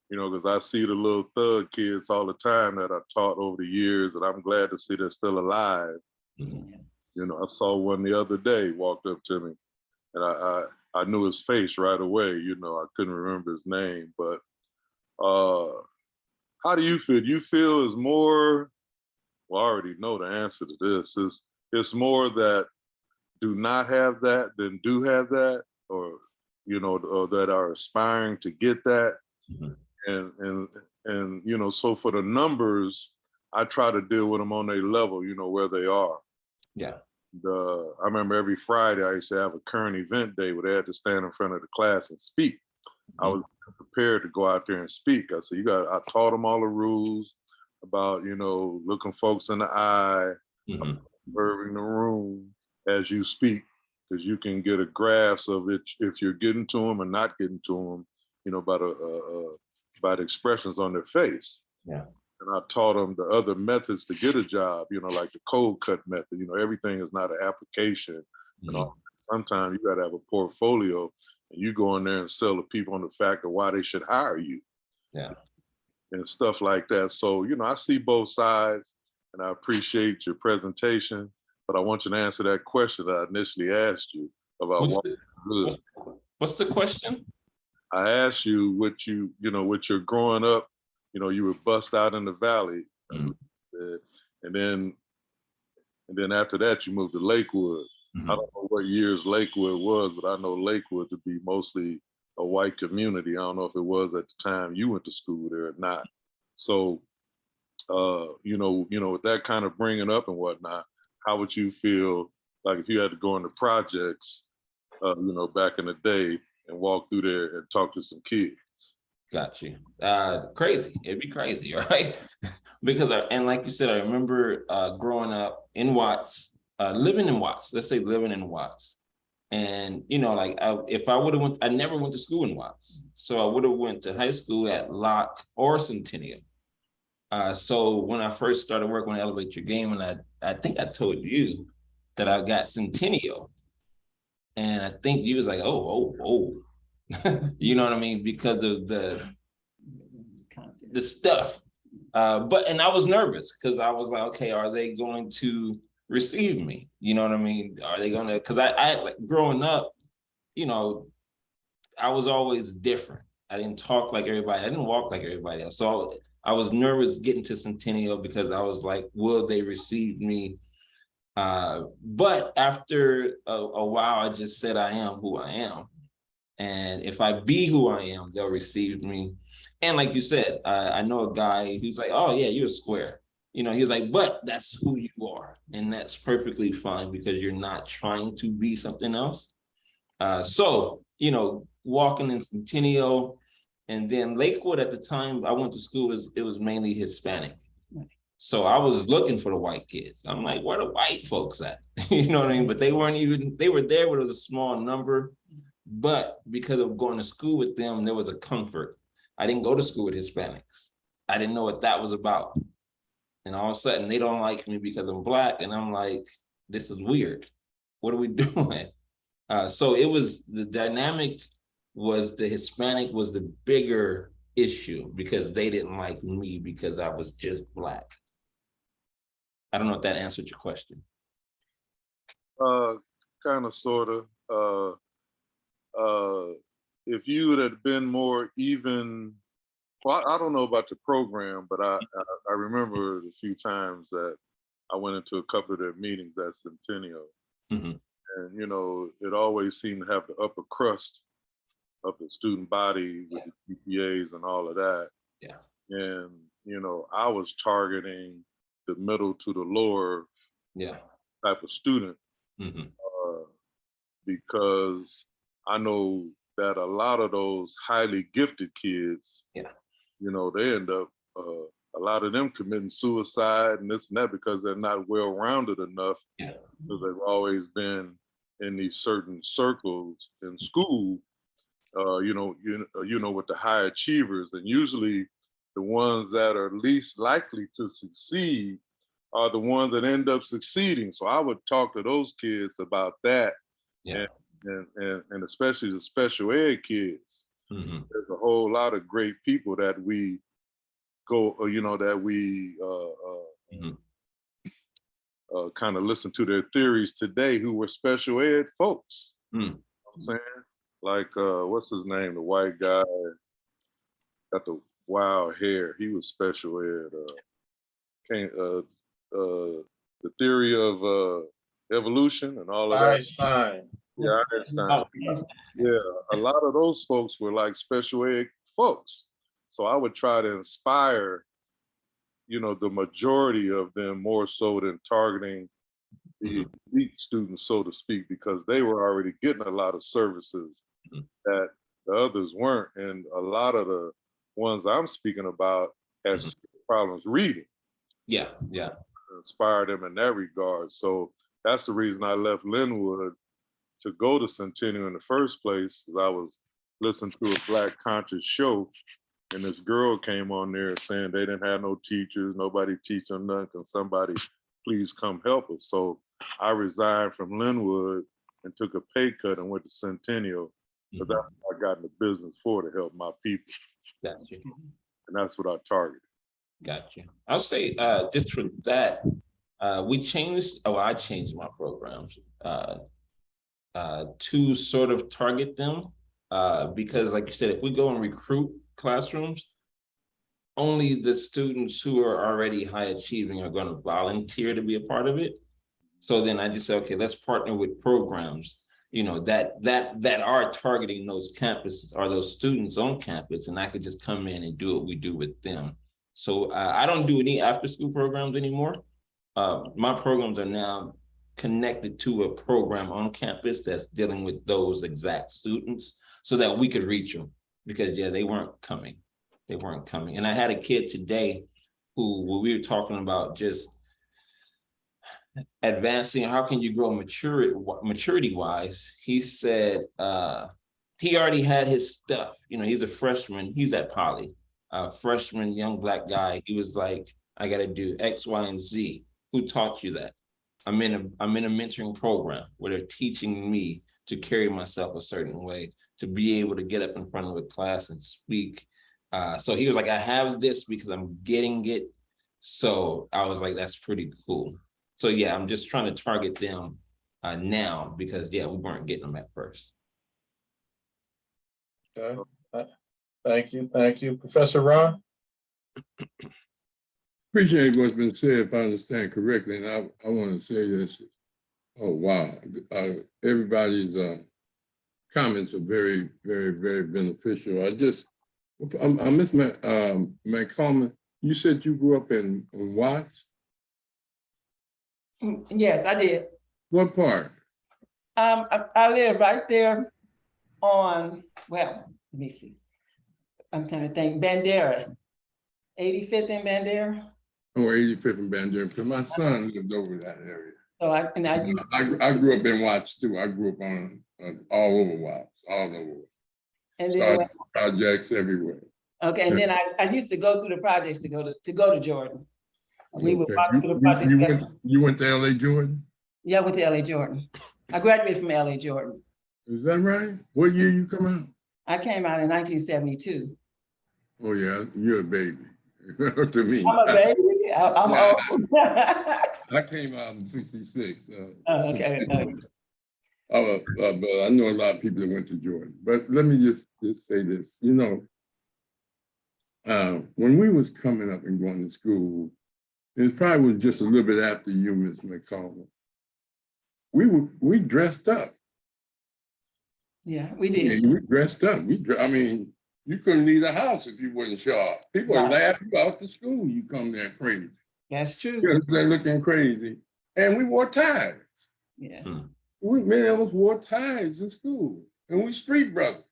Because I see the little thug kids all the time that I've taught over the years, and I'm glad to see they're still alive. I saw one the other day, walked up to me, and I knew his face right away. I couldn't remember his name, but how do you feel? Do you feel is more, well, I already know the answer to this, it's more that do not have that than do have that, or, or that are aspiring to get that. And so for the numbers, I try to deal with them on their level, where they are. Yeah. I remember every Friday I used to have a current event day where they had to stand in front of the class and speak. I was prepared to go out there and speak. I said, I taught them all the rules about, looking folks in the eye, observing the room as you speak, because you can get a grasp of it if you're getting to them and not getting to them, by the expressions on their face. Yeah. And I taught them the other methods to get a job, like the cold cut method. Everything is not an application. Sometimes you got to have a portfolio, and you go in there and sell the people on the fact of why they should hire you. Yeah. And stuff like that. So, I see both sides, and I appreciate your presentation, but I want you to answer that question that I initially asked you about what's the question? I asked you what with your growing up, you were bust out in the valley, and then after that you moved to Lakewood. I don't know what years Lakewood was, but I know Lakewood to be mostly a white community. I don't know if it was at the time you went to school there or not. So, with that kind of bringing up and whatnot, how would you feel like if you had to go into projects, back in the day and walk through there and talk to some kids? Got you. Crazy. It'd be crazy, right? Because, and like you said, I remember growing up in Watts, living in Watts. Let's say living in Watts, and if I would have I never went to school in Watts, so I would have went to high school at Locke or Centennial. So when I first started working on Elevate Your Game, and I think I told you that I got Centennial, and I think you was like, oh. You know what I mean? Because of the stuff. And I was nervous because I was like, okay, are they going to receive me? You know what I mean? Are they going to, because I like growing up, I was always different. I didn't talk like everybody. I didn't walk like everybody else. So I was nervous getting to Centennial because I was like, will they receive me? But after a while, I just said, I am who I am. And if I be who I am, they'll receive me. And like you said, I know a guy who's like, oh yeah, you're a square. You know, he was like, but that's who you are. And that's perfectly fine because you're not trying to be something else. So, you know, walking in Centennial and then Lakewood at the time I went to school, it was mainly Hispanic. So I was looking for the white kids. I'm like, where the white folks at? You know what I mean? But they weren't even, they were there, but it was a small number. But because of going to school with them, there was a comfort. I didn't go to school with Hispanics. I didn't know what that was about. And all of a sudden they don't like me because I'm Black. And I'm like, this is weird. What are we doing? So it was, the dynamic was the Hispanic was the bigger issue because they didn't like me because I was just Black. I don't know if that answered your question. Kind of, sort of. If you would have been more even, well, I don't know about the program, but I remember the few times that I went into a couple of their meetings at Centennial. Mm-hmm. And, you know, it always seemed to have the upper crust of the student body with the GPAs and all of that. Yeah. And, you know, I was targeting the middle to the lower type of student because I know that a lot of those highly gifted kids, you know, they end up, a lot of them committing suicide and this and that because they're not well-rounded enough. Yeah. Because they've always been in these certain circles in school, you know, with the high achievers, and usually the ones that are least likely to succeed are the ones that end up succeeding. So I would talk to those kids about that, and especially the special ed kids. Mm-hmm. There's a whole lot of great people that we go, you know, that we kind of listen to their theories today who were special ed folks. You know what I'm saying? Like, what's his name? The white guy, got the wild hair. He was special ed. The theory of evolution and all of that. Einstein. Yeah, Einstein. Yeah, a lot of those folks were like special ed folks. So I would try to inspire, you know, the majority of them more so than targeting the elite students, so to speak, because they were already getting a lot of services that the others weren't. And a lot of the ones I'm speaking about had problems reading. Yeah. Inspire them in that regard. So that's the reason I left Linwood to go to Centennial in the first place. I was listening to a Black conscious show, and this girl came on there saying they didn't have no teachers, nobody teach them nothing. Can somebody please come help us? So I resigned from Linwood and took a pay cut and went to Centennial, because that's what I got in the business for, to help my people. Gotcha. And that's what I targeted. Gotcha. I'll say just for that, I changed my programs to sort of target them because, like you said, if we go and recruit classrooms, only the students who are already high achieving are going to volunteer to be a part of it. So then I just say, okay, let's partner with programs, you know, that are targeting those campuses or those students on campus, and I could just come in and do what we do with them. So I don't do any after school programs anymore. My programs are now connected to a program on campus that's dealing with those exact students so that we could reach them, because they weren't coming. They weren't coming. And I had a kid today who we were talking about just advancing, how can you grow maturity wise? He said he already had his stuff. You know, he's a freshman, he's at Poly, freshman, young Black guy. He was like, I got to do X, Y, and Z. Who taught you that? I'm in a mentoring program where they're teaching me to carry myself a certain way, to be able to get up in front of a class and speak. So he was like, I have this because I'm getting it. So I was like, that's pretty cool. So yeah, I'm just trying to target them now because we weren't getting them at first. Okay. Thank you. Professor Ron? Appreciate what's been said, if I understand correctly, and I want to say this. Oh, wow. Everybody's comments are very, very, very beneficial. I miss McCalman. You said you grew up in Watts? Yes, I did. What part? I live right there on, well, let me see. I'm trying to think, Bandera, 85th and Bandera. Oh, 85th and Bandera, because my son lived over that area. So I grew up in Watts too. I grew up on all over Watts, all over. and then Projects everywhere. okay, and then I used to go through the projects to go to Jordan. We would Okay. walk through the projects. You went to LA Jordan? Yeah, I went to LA Jordan. I graduated from LA Jordan. Is that right? What year you come out? I came out in 1972. Oh yeah, you're a baby to me. I'm a baby. I'm Yeah. old. I came out in '66. Okay. But I know a lot of people that went to Jordan. But let me just say this. You know, when we was coming up and going to school, it probably was just a little bit after you, Ms. McCalman. We dressed up. Yeah, we did. Yeah, we dressed up. I mean, you couldn't leave the house if you wasn't sharp. People would laugh you out the school. You come there crazy. That's true. They're looking crazy. And we wore ties. Yeah. Many of us wore ties in school. And we street brothers.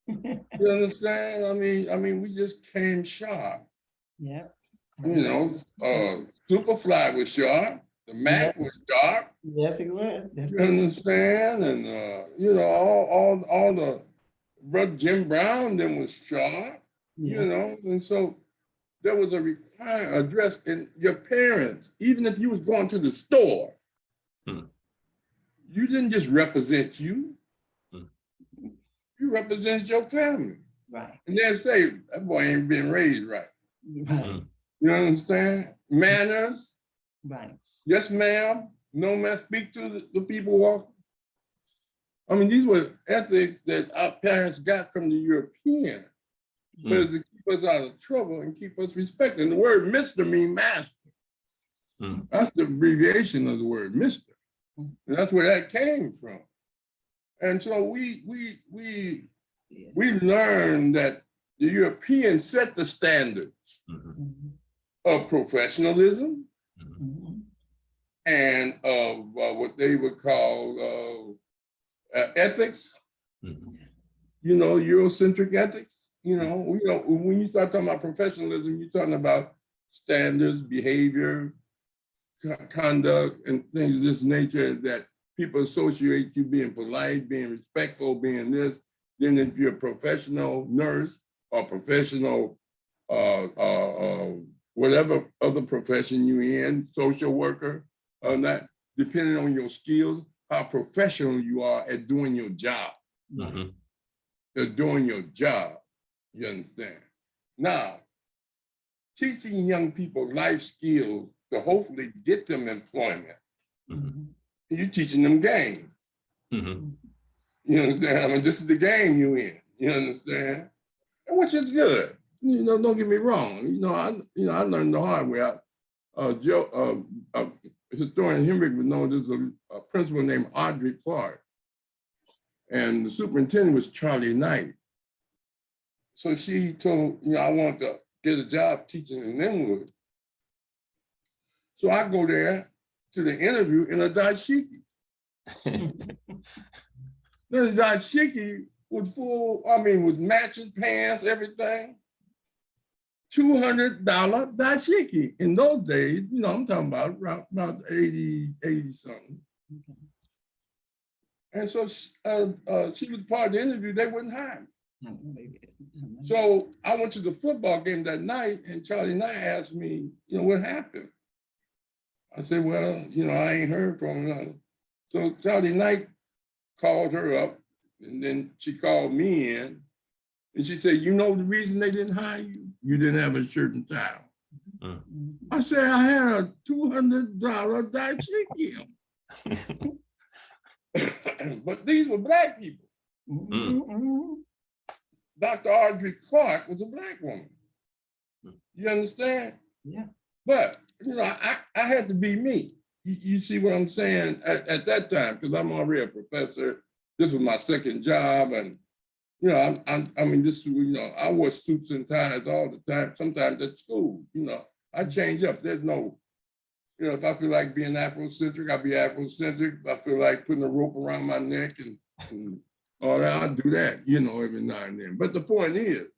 You understand? I mean, we just came sharp. Yeah. You know, Superfly was sharp. The Mac was sharp. Yes, it was. That's You understand? And you know, all the brother Jim Brown then was sharp. You know, and so there was a requirement address in your parents, even if you was going to the store, you didn't just represent you. You represent your family. right. And they'll say, that boy ain't been raised right. Right. You understand? Manners. Right. Yes, ma'am. No, ma'am. Speak to the people walking. I mean, these were ethics that our parents got from the European, but it's to keep us out of trouble and keep us respected. And the word Mr. means master. That's the abbreviation of the word Mr. And that's where that came from. And so we learned that the Europeans set the standards of professionalism and of what they would call ethics, you know, Eurocentric ethics. You know, when you start talking about professionalism, you're talking about standards, behavior, conduct, and things of this nature that people associate you being polite, being respectful, being this. Then if you're a professional nurse or professional, whatever other profession you're in, social worker or not, depending on your skills, how professional you are at doing your job. At doing your job, you understand? Now, teaching young people life skills to hopefully get them employment, you're teaching them game. You understand? I mean, this is the game you in. You understand? And which is good. You know, don't get me wrong. I learned the hard way. Historian Henrik would know there's a principal named Audrey Clark, and the superintendent was Charlie Knight. So she told, I want to get a job teaching in Linwood. So I go there to the interview in a dashiki. The dashiki was full, with matching pants, everything. $200 dashiki. In those days, I'm talking about about 80 something. And so she was part of the interview, they wouldn't hire me. So I went to the football game that night and Charlie Knight asked me, what happened? I said, well, I ain't heard from her. So Charlie Knight called her up and then she called me in and she said, the reason they didn't hire you? You didn't have a shirt and tie. I said, I had a $200 dashiki. But these were Black people. Dr. Audrey Clark was a Black woman. You understand? Yeah. But, you know, I had to be me. You see what I'm saying? At that time, because I'm already a professor. This was my second job. And, you know, I mean, this, you know, I wore suits and ties all the time, sometimes at school, you know. I change up. There's no, you know, if I feel like being Afrocentric, I'll be Afrocentric. If I feel like putting a rope around my neck and all that, I'll do that, you know, every now and then. But the point is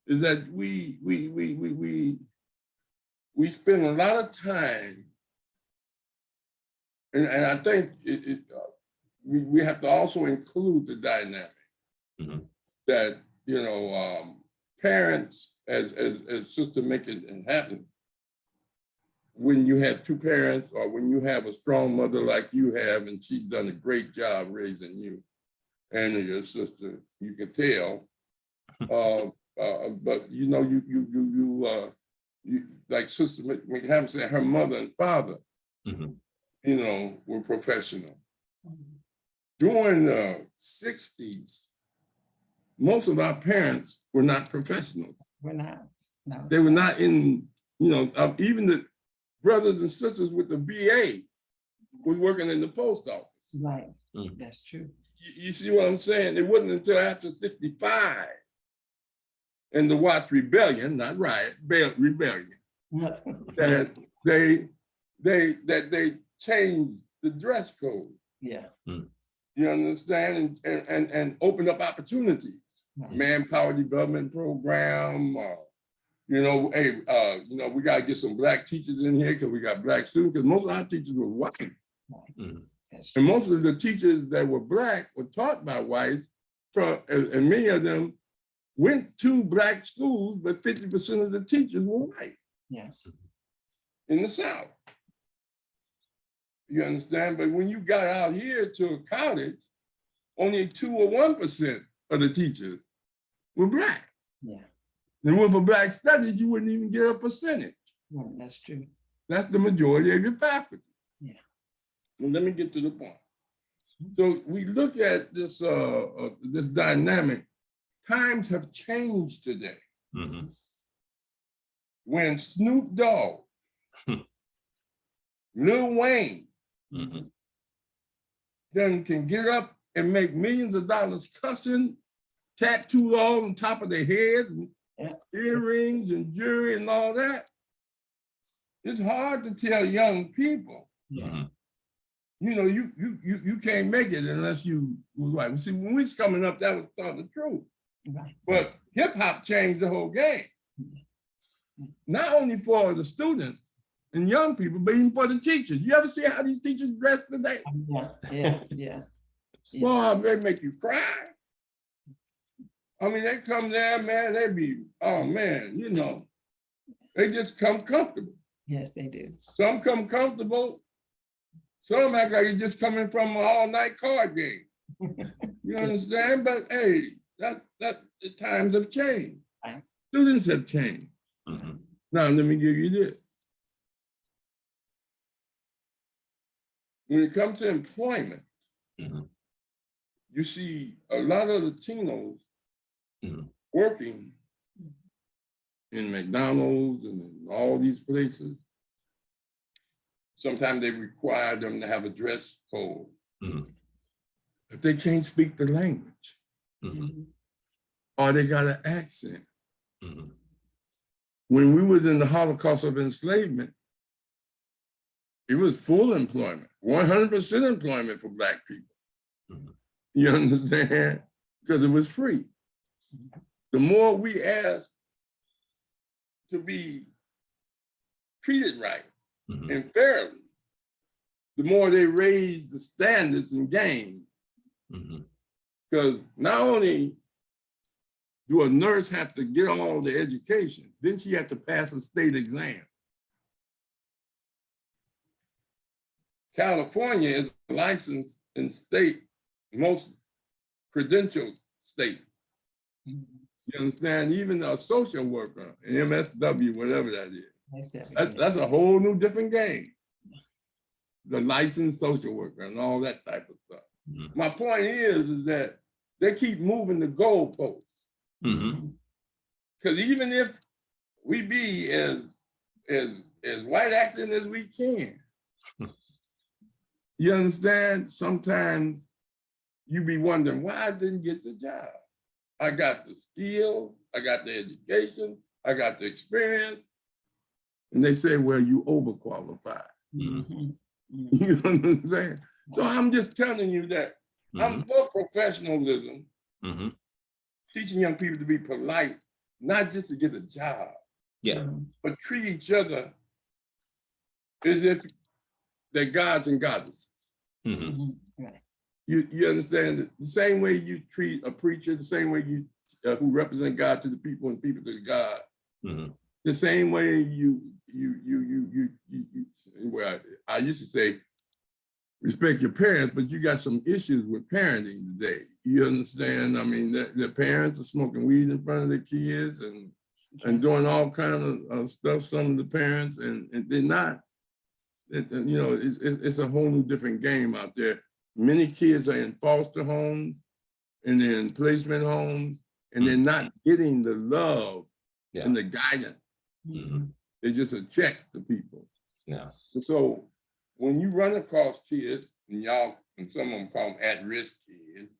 that we spend a lot of time, and I think we have to also include the dynamic that, you know, parents, as Sister make it happen, when you have two parents or when you have a strong mother like you have, and she's done a great job raising you and your sister, you can tell. But you know, you like Sister McCalman said, her mother and father, you know, were professional. During the 60s, most of our parents were not professionals. We're not. No. They were not in, you know, even the brothers and sisters with the BA was working in the post office. Right. That's true. You see what I'm saying? It wasn't until after 65 and the Watts Rebellion, not riot, rebellion, that they changed the dress code. Yeah. You understand? And opened up opportunities. Manpower development program, you know, hey, you know, we gotta get some Black teachers in here because we got Black students, because most of our teachers were white. And most of the teachers that were Black were taught by whites, and many of them went to Black schools, but 50% of the teachers were white. Yes. In the South. You understand? But when you got out here to college, only 2 or 1% of the teachers were Black. Yeah. And with a Black studies, you wouldn't even get a percentage. That's true. That's the majority of your faculty. Yeah. Well, let me get to the point. So we look at this this dynamic. Times have changed today. When Snoop Dogg, Lil Wayne, then can get up and make millions of dollars cussing, tattooed all on top of their head, and earrings and jewelry and all that. It's hard to tell young people, you know, you can't make it unless you was white. See, when we was coming up, that was thought the truth. Right. But hip hop changed the whole game. Not only for the students and young people, but even for the teachers. You ever see how these teachers dress today? Yeah. Boy, they make you cry. I mean, they come there, man, they be, oh man, you know, they just come comfortable. Yes, they do. Some come comfortable. Some act like you're just coming from an all-night card game. You understand? But hey, that the times have changed. Right. Students have changed. Now, let me give you this. When it comes to employment, you see a lot of Latinos working in McDonald's and in all these places. Sometimes they require them to have a dress code. If they can't speak the language, or they got an accent. When we was in the Holocaust of enslavement, it was full employment, 100% employment for Black people. You understand? Because it was free. The more we ask to be treated right and fairly, the more they raise the standards and gains. Because not only do a nurse have to get all the education, then she had to pass a state exam. California is a licensed in state, most credentialed state. You understand? Even a social worker, an MSW, whatever that is. That's a whole new different game. The licensed social worker and all that type of stuff. My point is that they keep moving the goalposts. Because even if we be as white acting as we can. You understand? Sometimes you be wondering why I didn't get the job. I got the skill, I got the education, I got the experience. And they say, well, you overqualified. Mhm. You understand? So I'm just telling you that I'm for professionalism, teaching young people to be polite, not just to get a job, Yeah. but treat each other as if they're gods and goddesses. Mhm. Right. You understand that the same way you treat a preacher, the same way you who represent God to the people and people to God, the same way you well, I used to say respect your parents, but you got some issues with parenting today. You understand? I mean, the parents are smoking weed in front of their kids and doing all kind of stuff. Some of the parents and they're not. You know, it's a whole new different game out there. Many kids are in foster homes and they're in placement homes, and they're not getting the love and the guidance. They're just a check to people. Yeah. So when you run across kids, and some of them call them at-risk kids,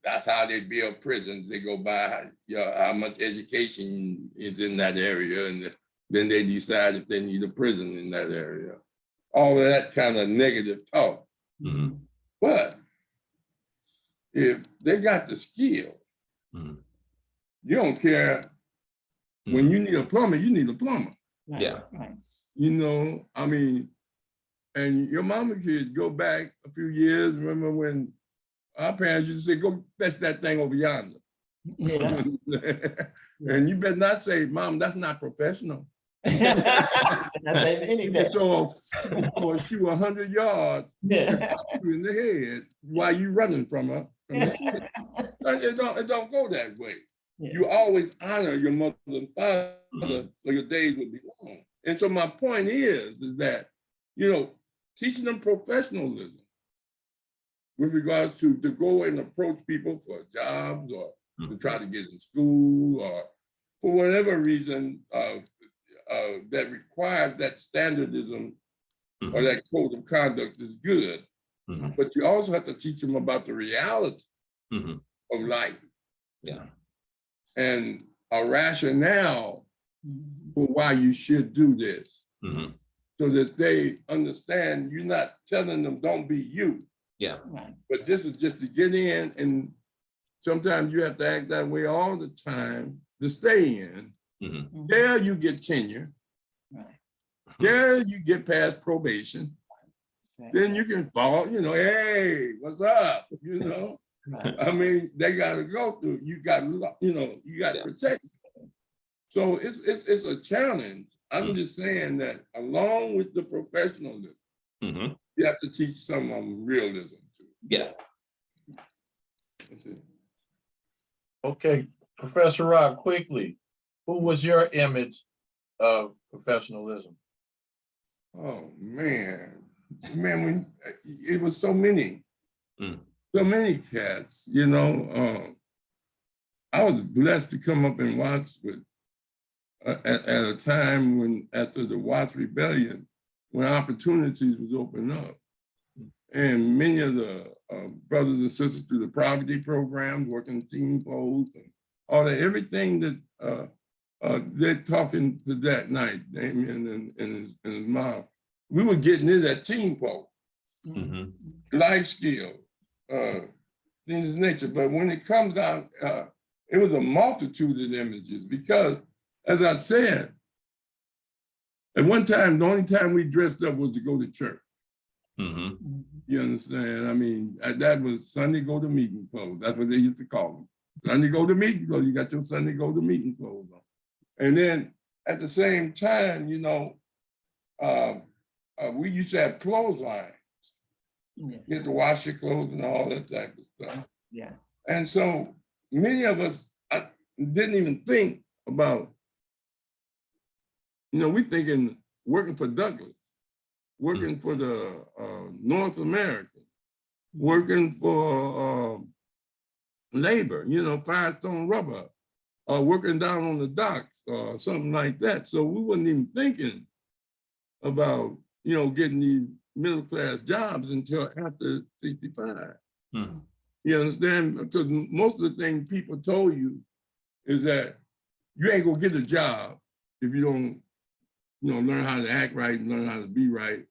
that's how they build prisons. They go by how much education is in that area, and then they decide if they need a prison in that area. All of that kind of negative talk. But if they got the skill, you don't care. When you need a plumber, you need a plumber. Right. Yeah. Right. You know, I mean, and your mama could go back a few years. Remember when our parents used to say, go fetch that thing over yonder. Yeah. And you better not say, Mom, that's not professional. That's anything. You throw a shoe 100 yards Yeah. in the head while you running from her. It don't go that way. Yeah. You always honor your mother and father so your days will be long. And so my point is that, you know, teaching them professionalism with regards to go and approach people for jobs or to try to get in school or for whatever reason that requires that standardism or that code of conduct is good. But you also have to teach them about the reality of life. Yeah. And a rationale for why you should do this, so that they understand you're not telling them don't be you. Yeah. Right. But this is just to get in, and sometimes you have to act that way all the time to stay in. There you get tenure. Right. There you get past probation. Then you can fall, you know, hey, what's up? You know, Right. I mean, they got to go through. You got, you know, you got protection. So it's a challenge. I'm just saying that along with the professionalism, you have to teach some of them realism too. Yeah. Okay, Professor Rob, quickly, who was your image of professionalism? Oh man, when it was so many cats, you know. I was blessed to come up in Watts with at a time when, after the Watts Rebellion, when opportunities was opened up. And many of the brothers and sisters through the poverty programs, working team posts and all that, everything that they're talking to that night, Damian and his mom, we were getting into that team post, life skills, things of nature. But when it comes down, it was a multitude of images because, as I said, at one time, the only time we dressed up was to go to church. You understand? I mean, that was Sunday go to meeting clothes. That's what they used to call them. Sunday go to meeting clothes. You got your Sunday go to meeting clothes on. And then at the same time, you know, we used to have clotheslines. You had to wash your clothes and all that type of stuff. Yeah. And so many of us didn't even think about, you know, we thinking working for Douglas, working for the North American, working for labor, you know, Firestone Rubber, or working down on the docks or something like that. So we wasn't even thinking about, you know, getting these middle-class jobs until after 65. Mhm. You understand? Because most of the things people told you is that you ain't gonna get a job if you don't, you know, learn how to act right and learn how to be right.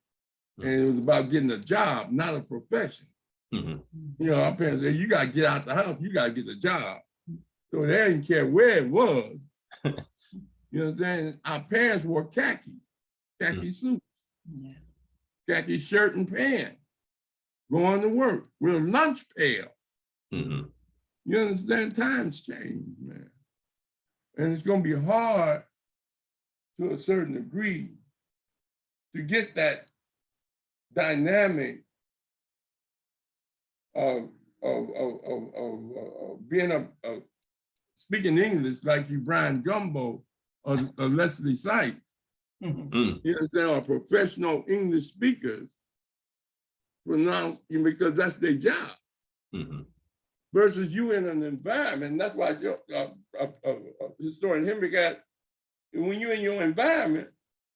And it was about getting a job, not a profession. Mhm. You know, our parents said, you gotta get out the house, you gotta get a job. So they didn't care where it was. You know what I'm saying? Our parents wore khaki suits, Yeah. khaki shirt and pants, going to work with a lunch pail. Mhm. You understand? Times change, man. And it's gonna be hard to a certain degree to get that dynamic of being a speaking English like you Brian Gumbo or Leslie Sykes. Mhm. You understand? Or professional English speakers pronounce because that's their job. Mhm. Versus you in an environment. That's why historian Henry got, when you're in your environment,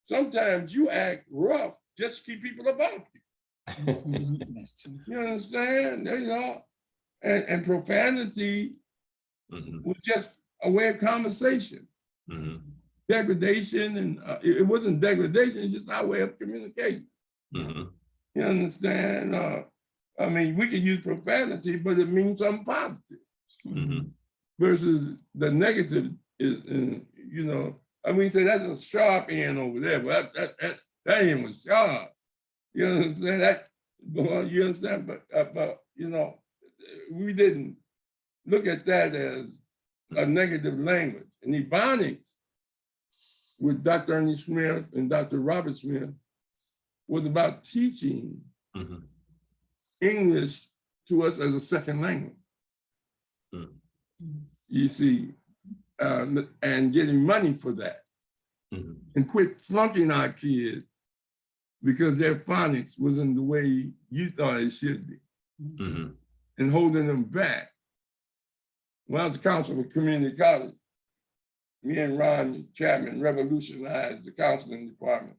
sometimes you act rough just to keep people about you. That's true. You understand? You know, and profanity Mhm. was just a way of conversation. Mhm. Degradation, and it wasn't degradation, it's just our way of communication. Mhm. You understand? I mean, we can use profanity, but it means something positive. Mhm. Versus the negative is, you know, I mean, say that's a sharp end over there, but that end was sharp. You understand that? Well, you understand, but you know, we didn't look at that as a negative language. And Ebonics with Dr. Ernie Smith and Dr. Robert Smith was about teaching Mhm. English to us as a second language. Mhm. You see, and getting money for that. Mhm. And quit flunking our kids because their phonics wasn't the way you thought it should be, Mhm. and holding them back. When I was the counselor for community college, me and Ron Chapman revolutionized the counseling department.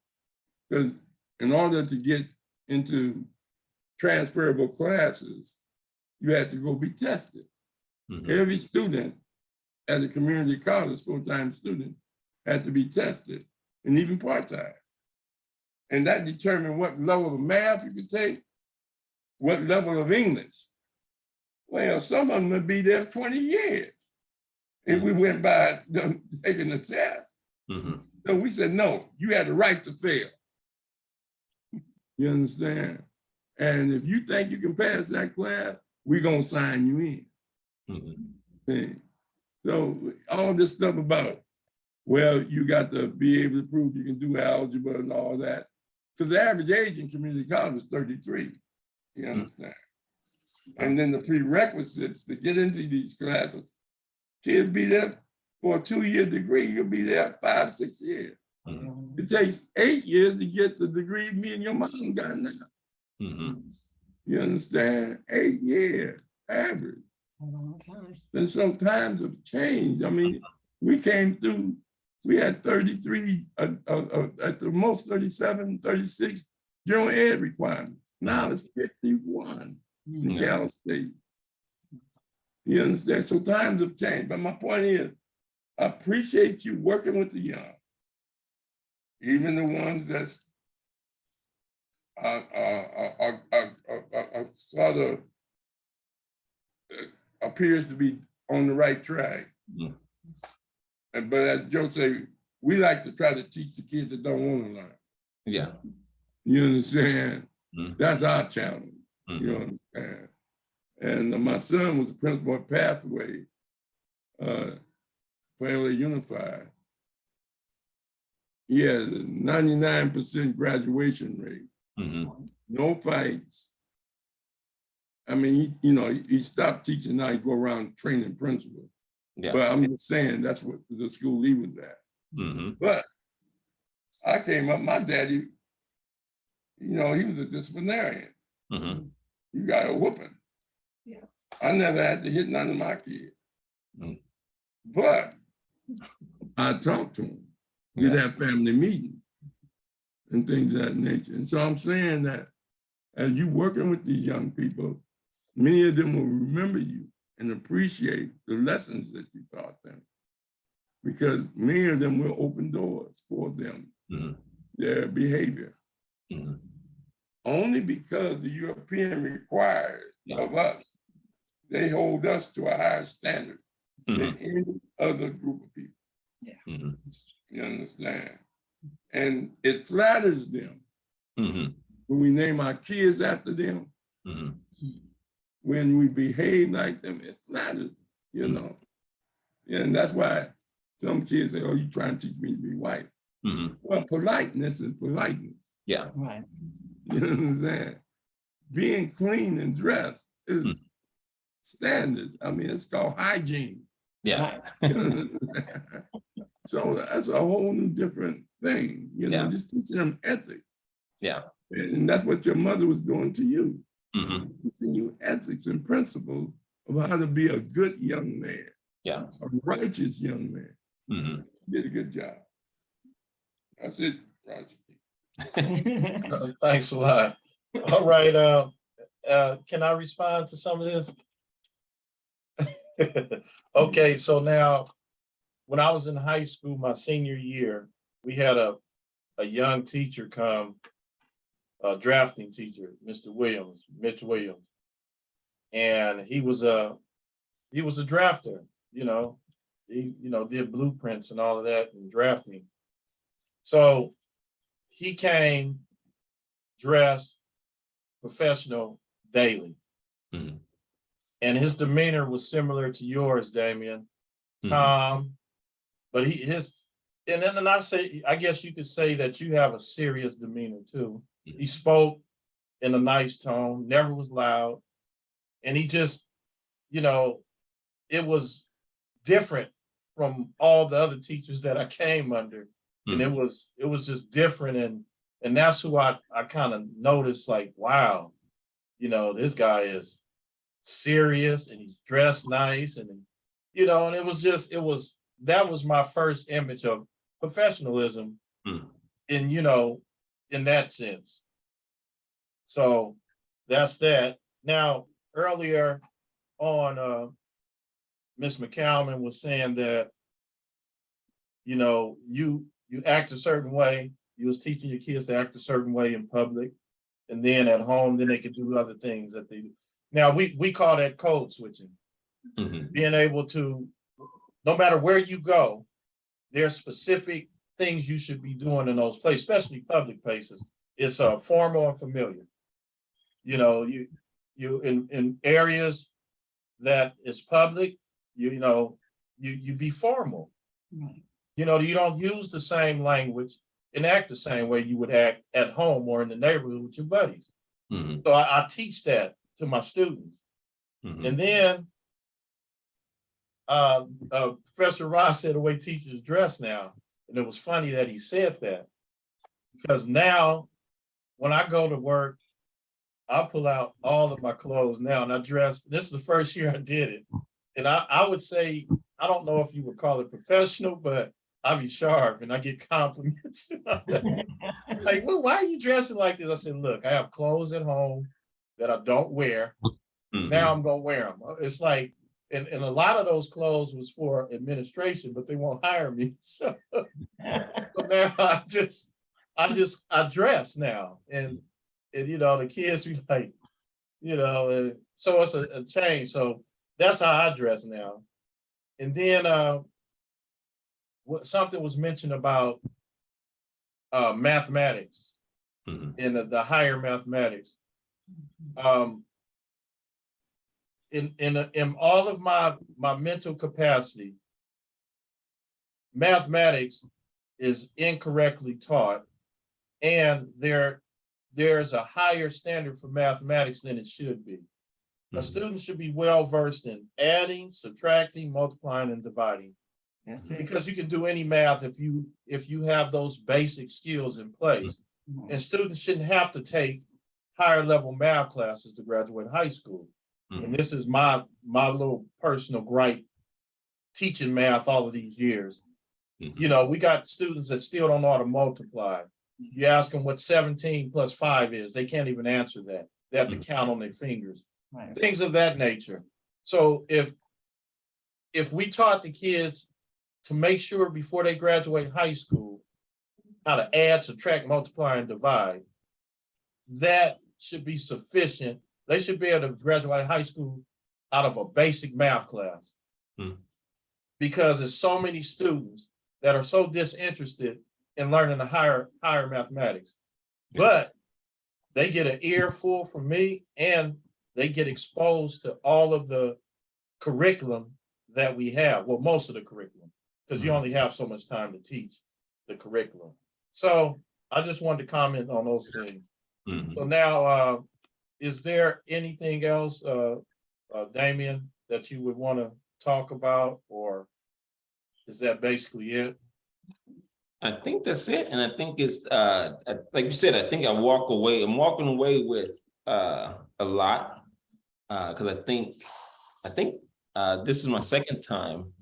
Because in order to get into transferable classes, you had to go be tested. Mhm. Every student at a community college, full-time student, had to be tested, and even part-time. And that determined what level of math you could take, what level of English. Well, some of them would be there 20 years if we went by them taking the test. Mhm. So we said, no, you had the right to fail. You understand? And if you think you can pass that class, we're gonna sign you in. Mhm. Okay. So all this stuff about, well, you got to be able to prove you can do algebra and all that. Because the average age in community college is 33, you understand? And then the prerequisites to get into these classes, kids be there for a 2-year degree, you'll be there 5, 6 years. Mhm. It takes 8 years to get the degree me and your mom got now. Mhm. You understand? 8 years, average. It's a long time. And some times have changed. I mean, we came through, we had 33, at the most 37, 36 general ed requirements. Now it's 51 in Yeah. Cal State. You understand? So times have changed. But my point is, I appreciate you working with the young, even the ones that's sort of appears to be on the right track. Mhm. But as Joe say, we like to try to teach the kids that don't want to learn. Yeah. You understand? Mhm. That's our challenge. Mhm. You understand? And my son was the principal at Pathway for LA Unified. He had a 99% graduation rate. Mhm. No fights. I mean, he stopped teaching now, he go around training principals. Yeah. But I'm just saying that's what the school he was at. Mhm. But I came up, my daddy, he was a disciplinarian. Mhm. You got a whooping. Yeah. I never had to hit none of my kids. Mm. But I talk to them. We'd have family meetings and things of that nature. And so I'm saying that as you working with these young people, many of them will remember you and appreciate the lessons that you taught them, because many of them will open doors for them, their behavior. Only because the European requires of us, they hold us to a higher standard than any other group of people. You understand? And it flatters them when we name our kids after them. When we behave like them, it flatters, you know. And that's why some kids say, "Oh, you trying to teach me to be white?" Well, politeness is politeness. Yeah. Right. You understand? Being clean and dressed is standard. I mean, it's called hygiene. Yeah. So that's a whole new different thing, you know, just teaching them ethics. Yeah. And that's what your mother was doing to you. Teaching you ethics and principles of how to be a good young man. Yeah. A righteous young man. You did a good job. That's it, Roger. Thanks a lot. All right, can I respond to some of this? Okay, so now, when I was in high school, my senior year, we had a young teacher come, a drafting teacher, Mr. Williams, Mitch Williams. And he was a drafter, you know, he, did blueprints and all of that and drafting. So he came dressed professional daily. And his demeanor was similar to yours, Damian, calm, but and then I guess you could say that you have a serious demeanor too. He spoke in a nice tone, never was loud. And he just, it was different from all the other teachers that I came under. And it was just different. And that's who I kind of noticed, like, wow, this guy is serious and he's dressed nice. And, and that was my first image of professionalism in that sense. So that's that. Now, earlier on, Ms. McCalman was saying that, you act a certain way. You was teaching your kids to act a certain way in public, and then at home, then they could do other things that they do. Now, we call that code switching. Being able to, no matter where you go, there's specific things you should be doing in those places, especially public places. It's formal and familiar. You in areas that is public, you be formal. You don't use the same language and act the same way you would act at home or in the neighborhood with your buddies. So I teach that to my students. And then Professor Ross said the way teachers dress now. And it was funny that he said that, because now when I go to work, I pull out all of my clothes now and I dress. This is the first year I did it. And I would say, I don't know if you would call it professional, but I be sharp and I get compliments. Like, well, why are you dressing like this? I said, look, I have clothes at home that I don't wear. Now I'm going to wear them. It's like, and a lot of those clothes was for administration, but they won't hire me. So now I dress now. And the kids be like, and so it's a change. So that's how I dress now. And then something was mentioned about mathematics and the higher mathematics. In all of my mental capacity, mathematics is incorrectly taught, and there's a higher standard for mathematics than it should be. A student should be well versed in adding, subtracting, multiplying, and dividing. That's it. Because you can do any math if you have those basic skills in place. And students shouldn't have to take higher level math classes to graduate high school. And this is my little personal gripe teaching math all of these years. Mhm. You know, we got students that still don't know how to multiply. You ask them what 17 plus 5 is, they can't even answer that. They have to count on their fingers, Right. things of that nature. So if we taught the kids to make sure before they graduate high school how to add, subtract, multiply, and divide, that should be sufficient. They should be able to graduate high school out of a basic math class. Because there's so many students that are so disinterested in learning the higher mathematics. But they get an earful from me and they get exposed to all of the curriculum that we have. Well, most of the curriculum, because you only have so much time to teach the curriculum. So I just wanted to comment on those things. Mhm. So now, is there anything else, Damian, that you would want to talk about, or is that basically it? I think that's it. And I think it's like you said, I think I'm walking away with a lot. Because I think this is my second time,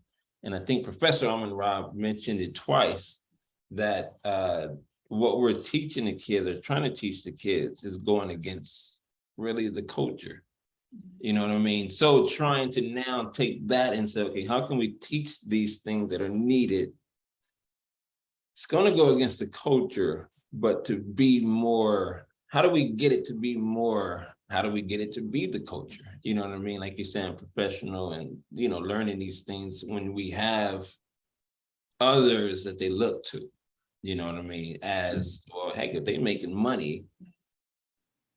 and I think Professor Rob mentioned it twice, that what we're teaching the kids or trying to teach the kids is going against really the culture. You know what I mean? So trying to now take that and say, okay, how can we teach these things that are needed? It's going to go against the culture, but to be more, how do we get it to be more? How do we get it to be the culture? You know what I mean? Like you're saying, professional and, you know, learning these things when we have others that they look to, you know what I mean? As, well, heck, if they making money,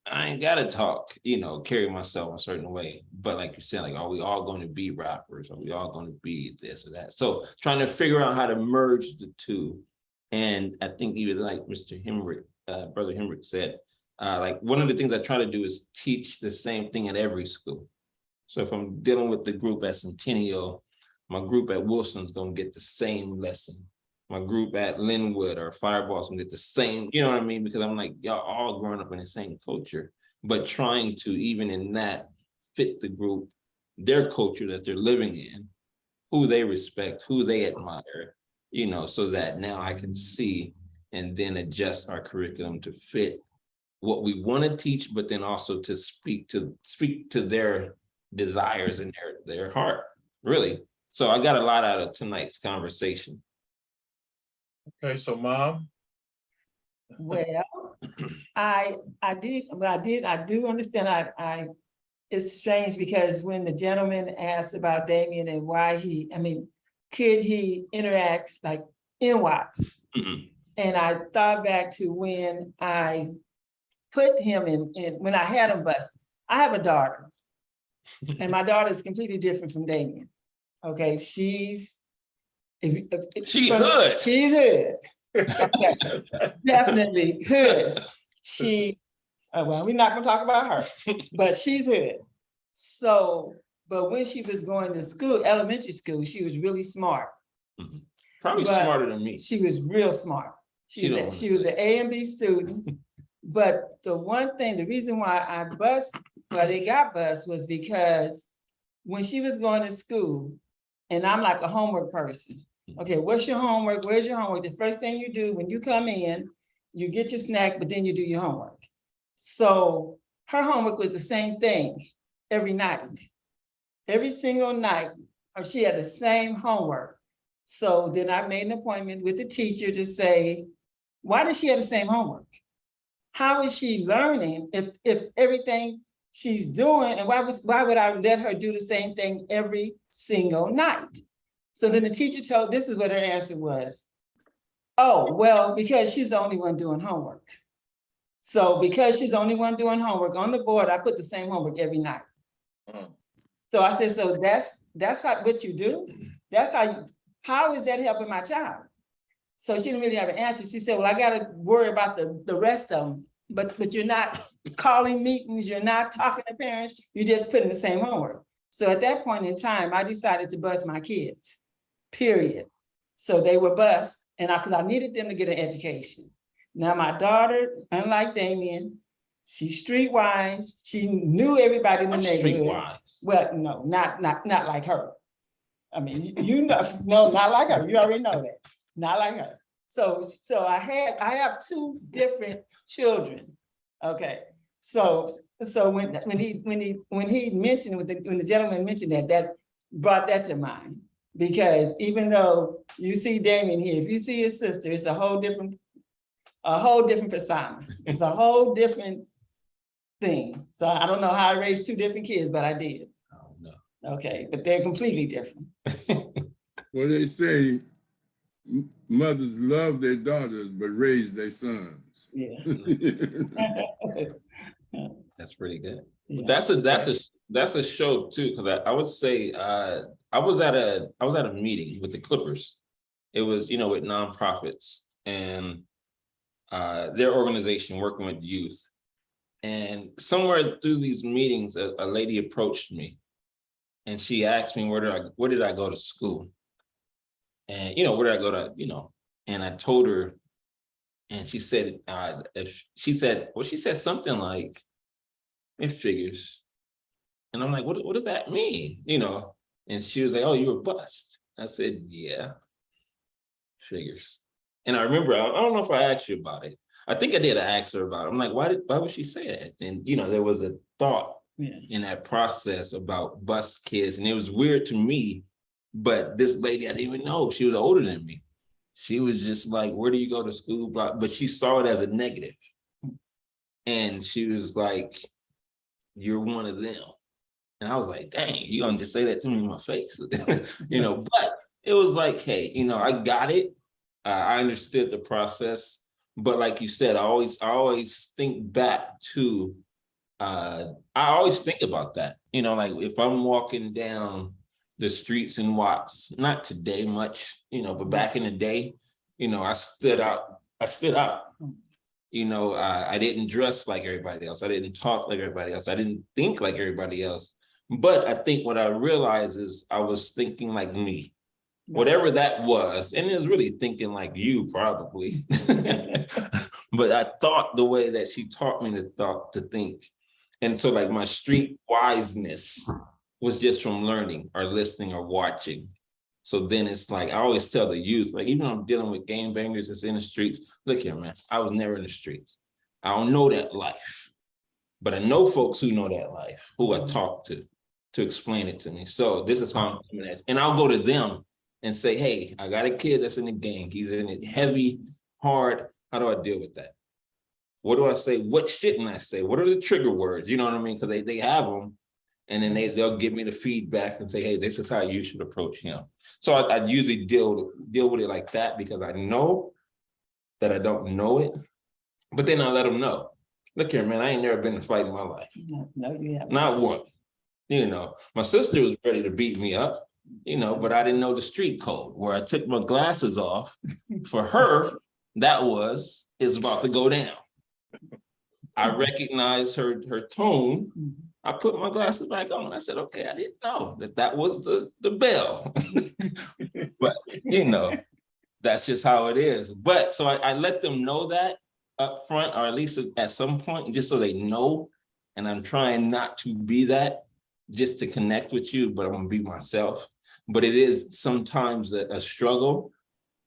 I ain't gotta talk, you know, carry myself a certain way. But like you said, like, are we all going to be rappers? Are we all going to be this or that? So trying to figure out how to merge the two. And I think even like Mr. Hemrick, Brother Hemrick said, like one of the things I try to do is teach the same thing at every school. So if I'm dealing with the group at Centennial, my group at Wilson's gonna get the same lesson. My group at Linwood or Fireball's gonna get the same, you know what I mean? Because I'm like, y'all all growing up in the same culture, but trying to, even in that, fit the group, their culture that they're living in, who they respect, who they admire, you know, so that now I can see and then adjust our curriculum to fit what we want to teach, but then also to speak to their desires and their heart, really. So I got a lot out of tonight's conversation. Okay, so Mom, Well, I do understand. It's strange because when the gentleman asked about Damian and why could he interact like in Watts? Mhm. And I thought back to when I put him in when I had him bused. I have a daughter, and my daughter is completely different from Damian. Okay, she's hood. She's hood. Okay. Definitely hood. Well, we're not gonna talk about her, but she's hood. So, but when she was going to school, elementary school, she was really smart. Mhm. Probably smarter than me. She was real smart. She was an A and B student. But the one thing, the reason why they got bused was because when she was going to school, and I'm like a homework person. Okay, what's your homework? Where's your homework? The first thing you do when you come in, you get your snack, but then you do your homework. So her homework was the same thing every night. Every single night, she had the same homework. So then I made an appointment with the teacher to say, why does she have the same homework? How is she learning if everything she's doing, and why would I let her do the same thing every single night? So then the teacher this is what her answer was. Oh, well, because she's the only one doing homework. So because she's the only one doing homework on the board, I put the same homework every night. So I said, so that's what you do? That's how is that helping my child? So she didn't really have an answer. She said, well, I gotta worry about the rest of them, but you're not calling meetings, you're not talking to parents, you're just putting the same homework. So at that point in time, I decided to bus my kids, period. So they were bused, and because I needed them to get an education. Now my daughter, unlike Damian, she's streetwise. She knew everybody in the neighborhood. Streetwise. Well, no, not like her. I mean, you know, no, not like her. You already know that. Not like her. So I have two different children. Okay. So when he mentioned, when the gentleman mentioned that brought that to mind. Because even though you see Damian here, if you see his sister, it's a whole different persona. It's a whole different thing. So I don't know how I raised two different kids, but I did. Oh, no. Okay, but they're completely different. Well, they say mothers love their daughters, but raise their sons. Yeah. That's pretty good. Yeah. That's a show too, because I would say I was at a meeting with the Clippers. It was, with nonprofits and their organization working with youth. And somewhere through these meetings, a lady approached me and she asked me where did I go to school? And where did I go to, and I told her, and she said she said something like, it figures. And I'm like, what does that mean? And she was like, oh, you were bust. I said, yeah, figures. And I remember, I don't know if I asked you about it. I think I did ask her about it. I'm like, why would she say that? And there was a thought in that process about bust kids. And it was weird to me, but this lady, I didn't even know, she was older than me. She was just like, where do you go to school? But she saw it as a negative. And she was like, you're one of them. And I was like, dang, you gonna just say that to me in my face? But it was like, hey, I got it. I understood the process. But like you said, I always think back to, I always think about that. Like if I'm walking down the streets in Watts, not today much, but back in the day, I stood out. I didn't dress like everybody else. I didn't talk like everybody else. I didn't think like everybody else. But I think what I realized is I was thinking like me, whatever that was. And it was really thinking like you probably. But I thought the way that she taught me to think. And so like my street wiseness was just from learning or listening or watching. So then it's like, I always tell the youth, like, even when I'm dealing with gangbangers that's in the streets, look here, man, I was never in the streets. I don't know that life, but I know folks who know that life, who I talk to explain it to me. So this is how I'm coming at it. And I'll go to them and say, hey, I got a kid that's in the gang. He's in it heavy, hard. How do I deal with that? What do I say? What shouldn't I say? What are the trigger words? You know what I mean? Because they have them. And then they'll give me the feedback and say, hey, this is how you should approach him. So I usually deal with it like that because I know that I don't know it. But then I let them know. Look here, man, I ain't never been in a fight in my life. No, you haven't. Not one. My sister was ready to beat me up, but I didn't know the street code. Where I took my glasses off, for her, it's about to go down. I recognized her tone. I put my glasses back on. I said, okay, I didn't know that was the bell. But, that's just how it is. But so I let them know that up front, or at least at some point, just so they know. And I'm trying not to be that just to connect with you, but I'm going to be myself. But it is sometimes a struggle,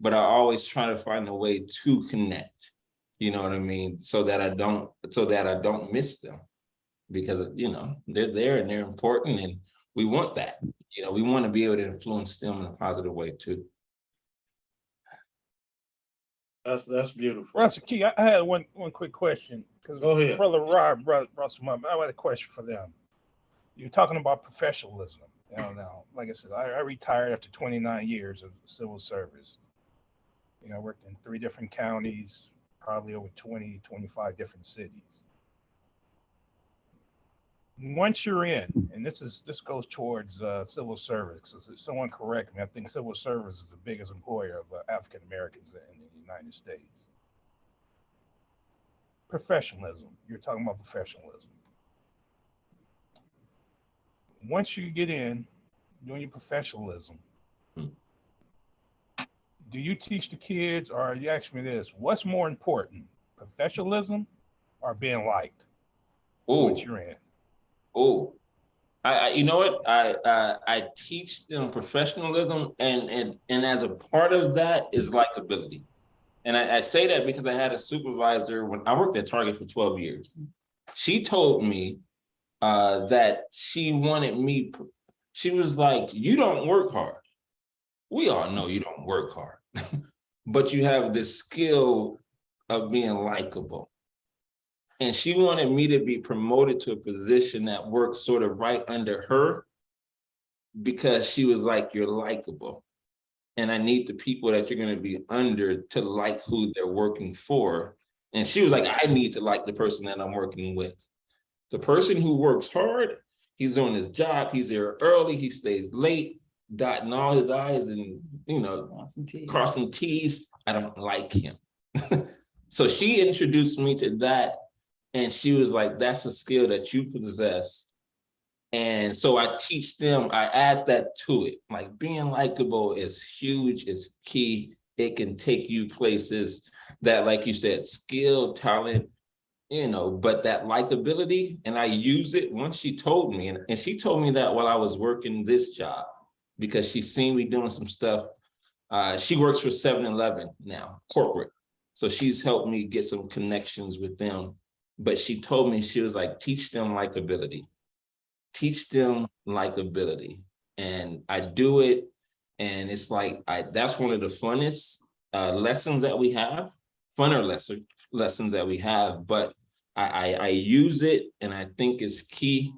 but I always try to find a way to connect. You know what I mean? So that I don't miss them. Because, they're there and they're important and we want that. We want to be able to influence them in a positive way too. That's beautiful. Russell Key, I had one quick question. Go ahead. Brother Rob brought some up. I had a question for them. You're talking about professionalism. Now, like I said, I retired after 29 years of civil service. I worked in 3 different counties, probably over 20, 25 different cities. Once you're in, and this goes towards civil service, so someone correct me, I think civil service is the biggest employer of African Americans in the United States. Professionalism, you're talking about professionalism. Once you get in, doing your professionalism, do you teach the kids, or you ask me this, what's more important, professionalism or being liked once you're in? Oh, You know what? I teach them professionalism, and as a part of that is likability. And I say that because I had a supervisor when I worked at Target for 12 years. She told me that she wanted me. She was like, "You don't work hard. We all know you don't work hard, but you have this skill of being likable." And she wanted me to be promoted to a position that worked sort of right under her, because she was like, "You're likable. And I need the people that you're going to be under to like who they're working for." And she was like, "I need to like the person that I'm working with. The person who works hard, he's doing his job, he's there early, he stays late, dotting all his I's and, crossing T's. I don't like him." So she introduced me to that. And she was like, "That's a skill that you possess." And so I teach them, I add that to it. Like, being likable is huge, it's key. It can take you places that, like you said, skill, talent, but that likability, and I use it. Once she told me, and she told me that while I was working this job, because she's seen me doing some stuff. She works for 7-Eleven now, corporate. So she's helped me get some connections with them. But she told me, she was like, "Teach them likability. Teach them likability." And I do it. And it's like, that's one of the funnest lessons that we have, lessons that we have. But I use it, and I think it's key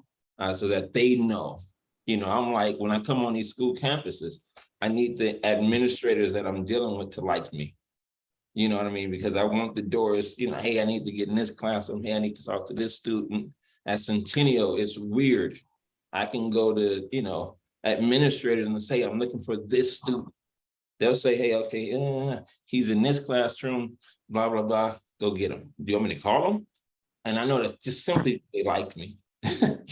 so that they know. I'm like, when I come on these school campuses, I need the administrators that I'm dealing with to like me. You know what I mean? Because I want the doors, "Hey, I need to get in this classroom. Hey, I need to talk to this student." At Centennial, it's weird. I can go to, administrators and say, "I'm looking for this student." They'll say, "Hey, okay, he's in this classroom, blah, blah, blah. Go get him. Do you want me to call him?" And I know that's just simply they like me.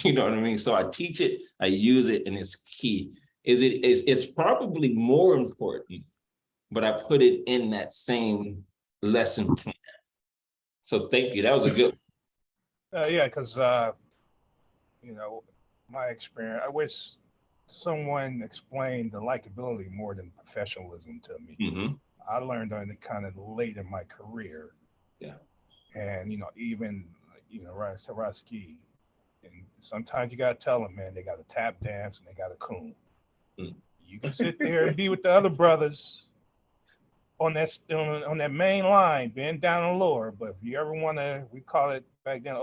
You know what I mean? So I teach it, I use it, and it's key. It's probably more important, but I put it in that same lesson plan. So thank you. That was a good. Yeah, because my experience, I wish someone explained the likability more than professionalism to me. Mm-hmm. I learned on it kind of late in my career. Yeah. And even Rise to Roski. And sometimes you gotta tell them, man, they got to tap dance and they got to coon. Mm. You can sit there and be with the other brothers on that main line, being down and lower. But if you ever want to, we call it back then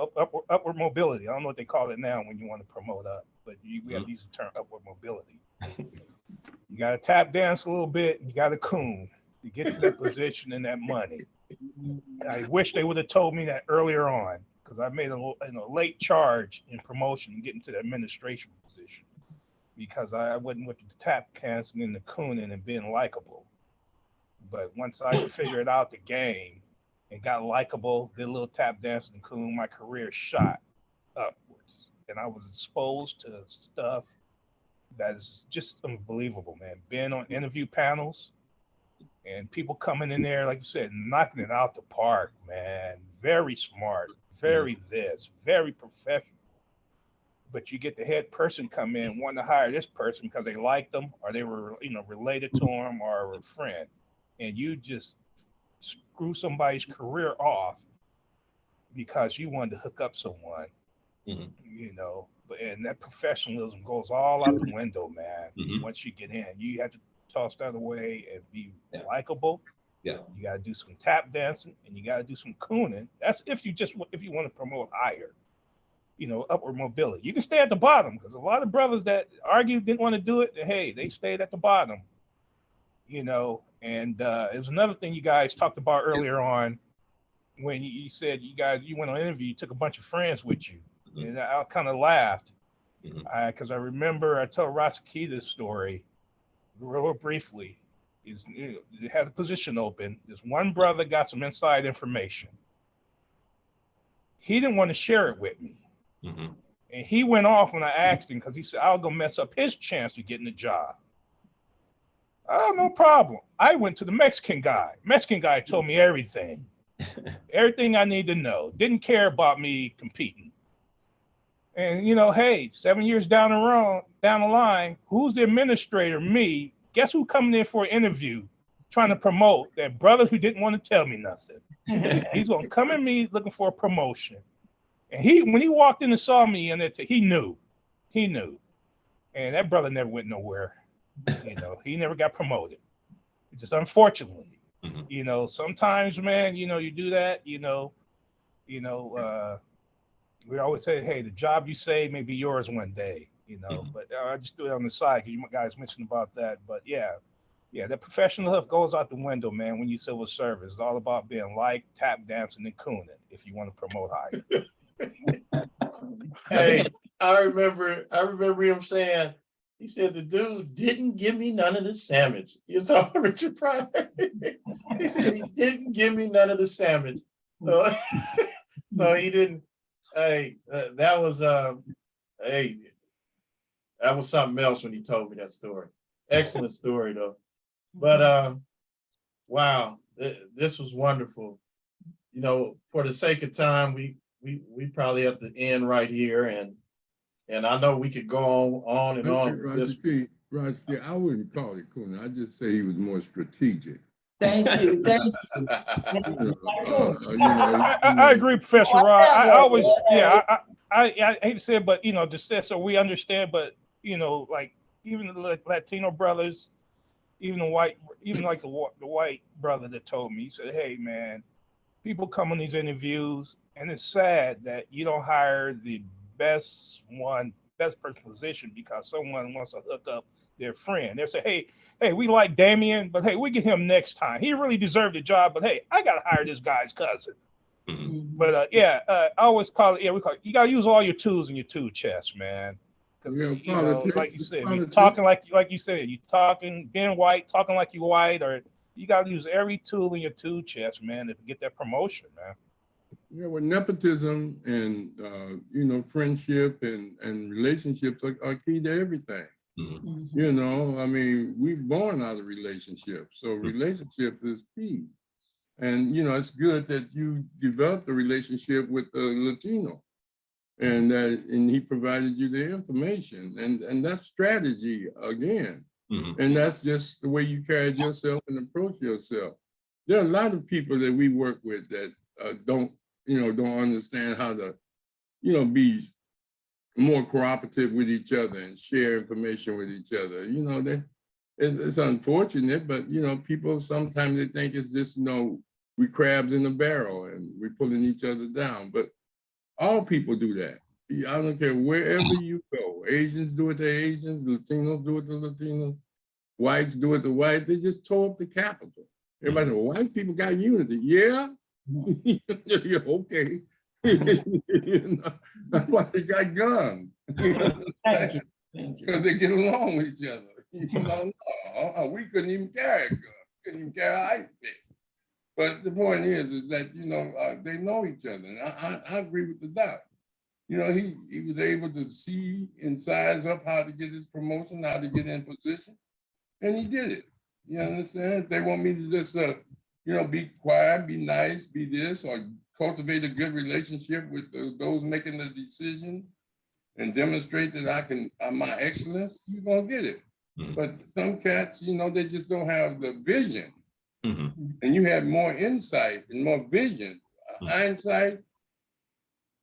upward mobility. I don't know what they call it now when you want to promote up, but we have these term upward mobility. You got to tap dance a little bit. And you got to coon to get to that position and that money. And I wish they would have told me that earlier on, because I made a late charge in promotion and getting to the administration position, because I wasn't with the tap dancing and the cooning and being likable. But once I figured out the game and got likable, did a little tap dancing and coon, my career shot upwards. And I was exposed to stuff that is just unbelievable, man. Being on interview panels and people coming in there, like you said, knocking it out the park, man. Very smart, very very professional. But you get the head person come in, wanting to hire this person because they liked them or they were, related to them or a friend. And you just screw somebody's career off because you wanted to hook up someone, and that professionalism goes all out the window, man. Mm-hmm. Once you get in, you have to toss that away and be likable. Yeah. You got to do some tap dancing and you got to do some cooning. That's if you want to promote higher, upward mobility. You can stay at the bottom, because a lot of brothers that argued didn't want to do it. Hey, they stayed at the bottom, And there's another thing you guys talked about earlier on when you said you went on an interview, you took a bunch of friends with you. Mm-hmm. And I kind of laughed because I remember I told Rasaki this story real briefly. They had a position open. This one brother got some inside information. He didn't want to share it with me. Mm-hmm. And he went off when I asked him, because he said, "I'll go mess up his chance to getting the job." Oh, no problem. I went to the Mexican guy. Mexican guy told me everything. Everything I need to know. Didn't care about me competing. And hey, 7 years down the line, who's the administrator? Me. Guess who coming in for an interview, trying to promote that brother who didn't want to tell me nothing. He's gonna come at me looking for a promotion. And when he walked in and saw me, and he knew. And that brother never went nowhere. He never got promoted. Just unfortunately, sometimes, man, you do that. We always say, hey, the job you say may be yours one day, but I just do it on the side because you guys mentioned about that. But yeah, that professional stuff goes out the window, man, when you civil service. It's all about being liked, tap dancing, and cooning if you want to promote higher. Hey, I remember him saying, he said, the dude didn't give me none of the sandwich. He was talking to Richard Pryor. He said he didn't give me none of the sandwich. So, so he didn't. Hey, that was something else when he told me that story. Excellent story though. But wow, this was wonderful. For the sake of time, we probably have to end right here, and I know we could go on and on. Roger P, I wouldn't call it cooning. I'd just say he was more strategic. Thank you. I agree, Professor Rod. I always, I hate to say it, but just say so we understand. But like even the Latino brothers, even like the white brother that told me, he said, "Hey, man, people come on these interviews, and it's sad that you don't hire the best person position because someone wants to hook up their friend. They say, hey, we like Damian, but hey, we get him next time. He really deserved the job, but hey, I gotta hire this guy's cousin." But I always call it, you gotta use all your tools in your tool chest, man. Like you said, you're talking like you said, you talking being white, talking like you white, or you gotta use every tool in your tool chest, man, to get that promotion, man. Yeah, well, nepotism and friendship and relationships are key to everything. I mean, we're born out of relationships, so relationships is key. And it's good that you developed a relationship with a Latino, and he provided you the information, and that's strategy again. And that's just the way you carried yourself and approach yourself. There are a lot of people that we work with that don't understand how to, be more cooperative with each other and share information with each other. It's unfortunate, but people sometimes they think it's just we crabs in a barrel and we're pulling each other down. But all people do that. I don't care wherever you go. Asians do it to Asians, Latinos do it to Latinos, whites do it to whites. They just tore up the Capitol. Everybody said, well, white people got unity. Yeah. Yeah, okay. That's why they got guns. Thank you. Because they get along with each other. We couldn't even carry a gun. Couldn't even carry an ice pick. But the point is that they know each other, and I agree with the doc. He was able to see and size up how to get his promotion, how to get in position, and he did it. You understand? If they want me to just be quiet, be nice, be this, or cultivate a good relationship with those making the decision and demonstrate that I'm my excellence, you're gonna get it. But some cats, they just don't have the vision. And you have more insight and more vision, hindsight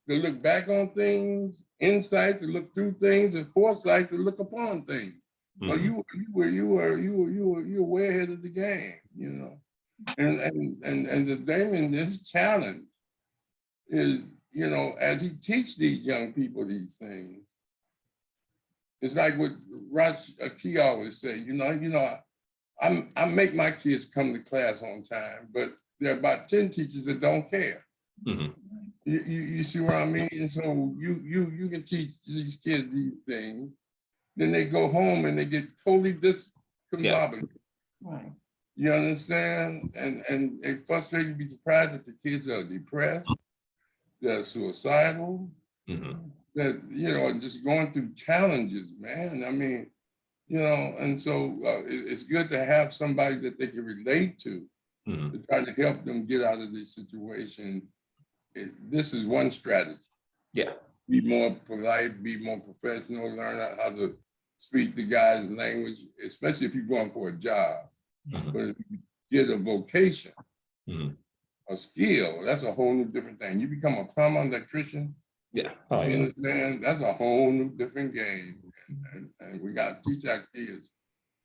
to look back on things, insight to look through things, and foresight to look upon things. So you were way ahead of the game, And the Damian, this challenge is, as he teach these young people these things, it's like what Key always say, I make my kids come to class on time, but there are about 10 teachers that don't care. You see what I mean? And so you can teach these kids these things, then they go home and they get totally discombobulated. Right. You understand? And it's frustrating to be surprised that the kids are depressed, they're suicidal, that, just going through challenges, man. I mean, and so it's good to have somebody that they can relate to try to help them get out of this situation. This is one strategy. Yeah. be more polite, be more professional, learn how to speak the guy's language, especially if you're going for a job. But if you get a vocation, a skill, that's a whole new different thing. You become a plumber, electrician, Yeah. Oh, you yeah. understand? That's a whole new different game. And we got to teach our kids.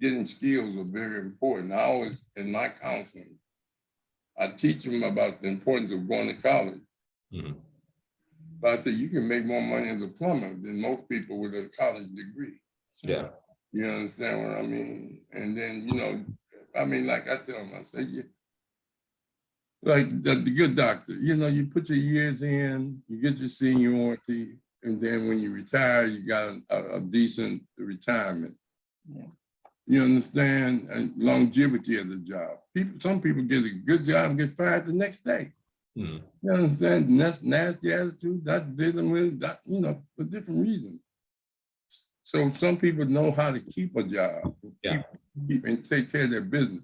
Getting skills are very important. I always, in my counseling, I teach them about the importance of going to college. But I say you can make more money as a plumber than most people with a college degree. Yeah. You understand what I mean? And then, you know, I mean, like I tell them, I say, yeah, like the good doctor, you know, you put your years in, you get your seniority, and then when you retire, you got a decent retirement. Yeah. You understand? And longevity of the job. Some people get a good job and get fired the next day. You understand? And that's nasty attitude. That's dealing with that, you know, for different reasons. So some people know how to keep a job, keep and take care of their business.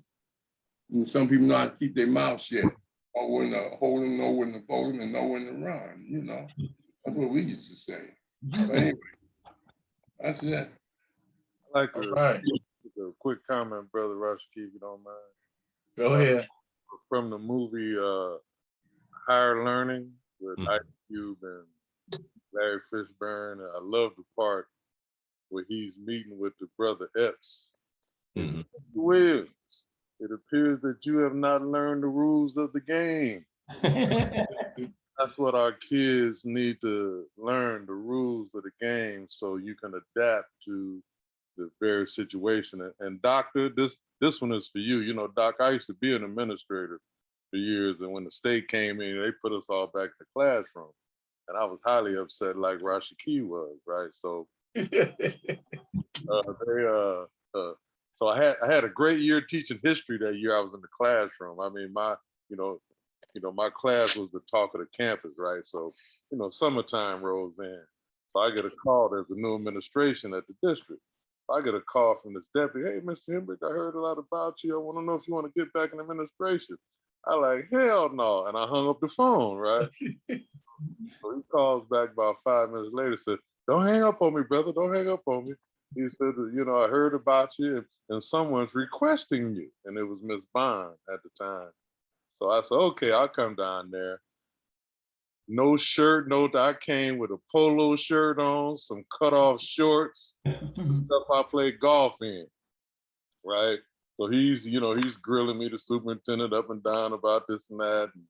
And some people know how to keep their mouth shut, or when to hold them, know when to fold them, and know when to run. You know, that's what we used to say. But anyway, that's it. I like to All right. make a quick comment, Brother Rashki, if you don't mind. Go ahead. From the movie Higher Learning with Ice Cube and Larry Fishburne, I love the part where he's meeting with the brother Epps. Williams, it appears that you have not learned the rules of the game. That's what our kids need to learn, the rules of the game, so you can adapt to the various situation. And Doctor, this one is for you. You know, Doc, I used to be an administrator for years, and when the state came in, they put us all back in the classroom. And I was highly upset, like Rashiki was, right? So so I had a great year teaching history that year. I was in the classroom. I mean, my class was the talk of the campus, right? So, you know, summertime rolls in. So I get a call, there's a new administration at the district. I get a call from this deputy, hey, Mr. Hendrick, I heard a lot about you. I want to know if you want to get back in administration. I like, hell no. And I hung up the phone, right? So he calls back about 5 minutes later, said, don't hang up on me, brother. Don't hang up on me. He said, you know, I heard about you and someone's requesting you. And it was Miss Bond at the time. So I said, okay, I'll come down there. No shirt, I came with a polo shirt on, some cutoff shorts, stuff I played golf in, right? So he's grilling me, the superintendent, up and down about this and that. And,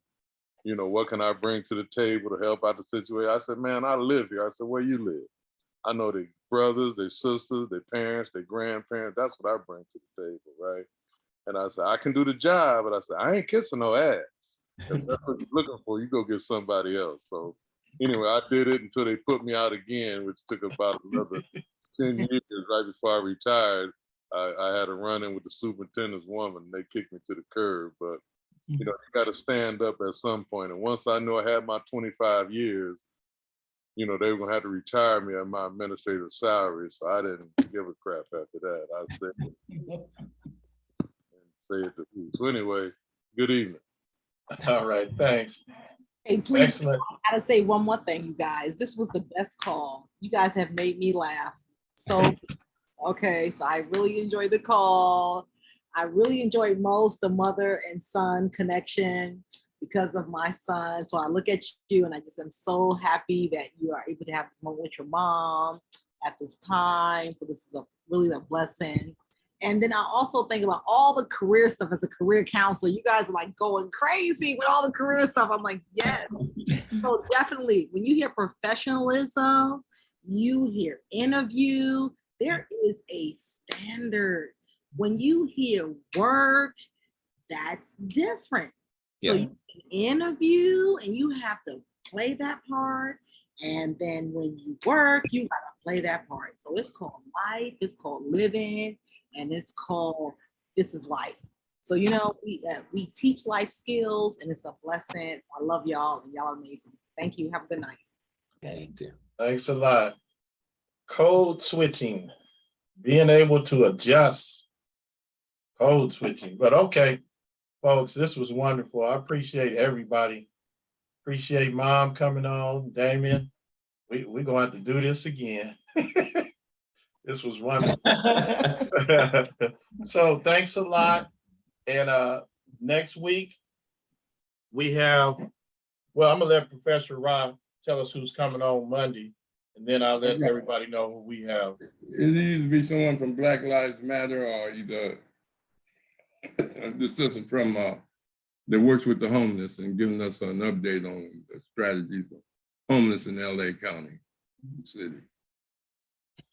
you know, what can I bring to the table to help out the situation? I said, man, I live here. I said, where you live? I know their brothers, their sisters, their parents, their grandparents. That's what I bring to the table, right? And I said, I can do the job, but I said, I ain't kissing no ass. If that's what you're looking for, you go get somebody else. So anyway, I did it until they put me out again, which took about another 10 years. Right before I retired, I had a run-in with the superintendent's woman. They kicked me to the curb. But, you know, you got to stand up at some point. And once I knew I had my 25 years, you know, they were going to have to retire me at my administrative salary. So I didn't give a crap after that. I said, and say it to you. So anyway, good evening. All right, thanks. Hey, please, Excellent. I gotta say one more thing, you guys. This was the best call. You guys have made me laugh. So, okay, so I really enjoyed the call. I really enjoyed most the mother and son connection because of my son. So I look at you and I just am so happy that you are able to have this moment with your mom at this time. So this is really a blessing. And then I also think about all the career stuff as a career counselor. You guys are like going crazy with all the career stuff. I'm like, yes. So definitely, when you hear professionalism, you hear interview, there is a standard. When you hear work, that's different. So you can interview and you have to play that part. And then when you work, you gotta play that part. So it's called life, it's called living, and it's called This Is Life. So, you know, we teach life skills and it's a blessing. I love y'all and y'all are amazing. Thank you. Have a good night. Thank you. Thanks a lot. Code switching, being able to adjust code switching. But okay, folks, this was wonderful. I appreciate everybody. Appreciate Mom coming on, Damian. we're gonna have to do this again. This was wonderful. So thanks a lot. And next week we have, well, I'm gonna let Professor Rob tell us who's coming on Monday, and then I'll let everybody know who we have. It needs to be someone from Black Lives Matter or either the sister from that works with the homeless and giving us an update on the strategies of homeless in LA County City.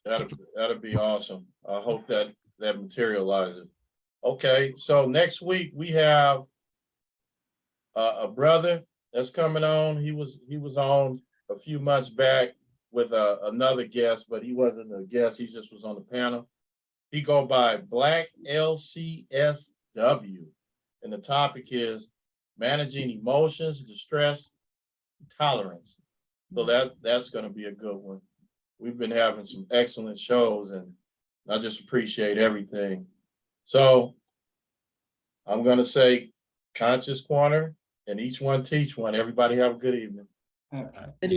That'll be awesome. I hope that materializes. Okay, so next week we have a brother that's coming on. He was on a few months back with another guest, but he wasn't a guest. He just was on the panel. He go by Black LCSW, and the topic is managing emotions, distress, tolerance. So that's going to be a good one. We've been having some excellent shows, and I just appreciate everything. So I'm going to say Conscious Corner, and each one teach one. Everybody have a good evening. Good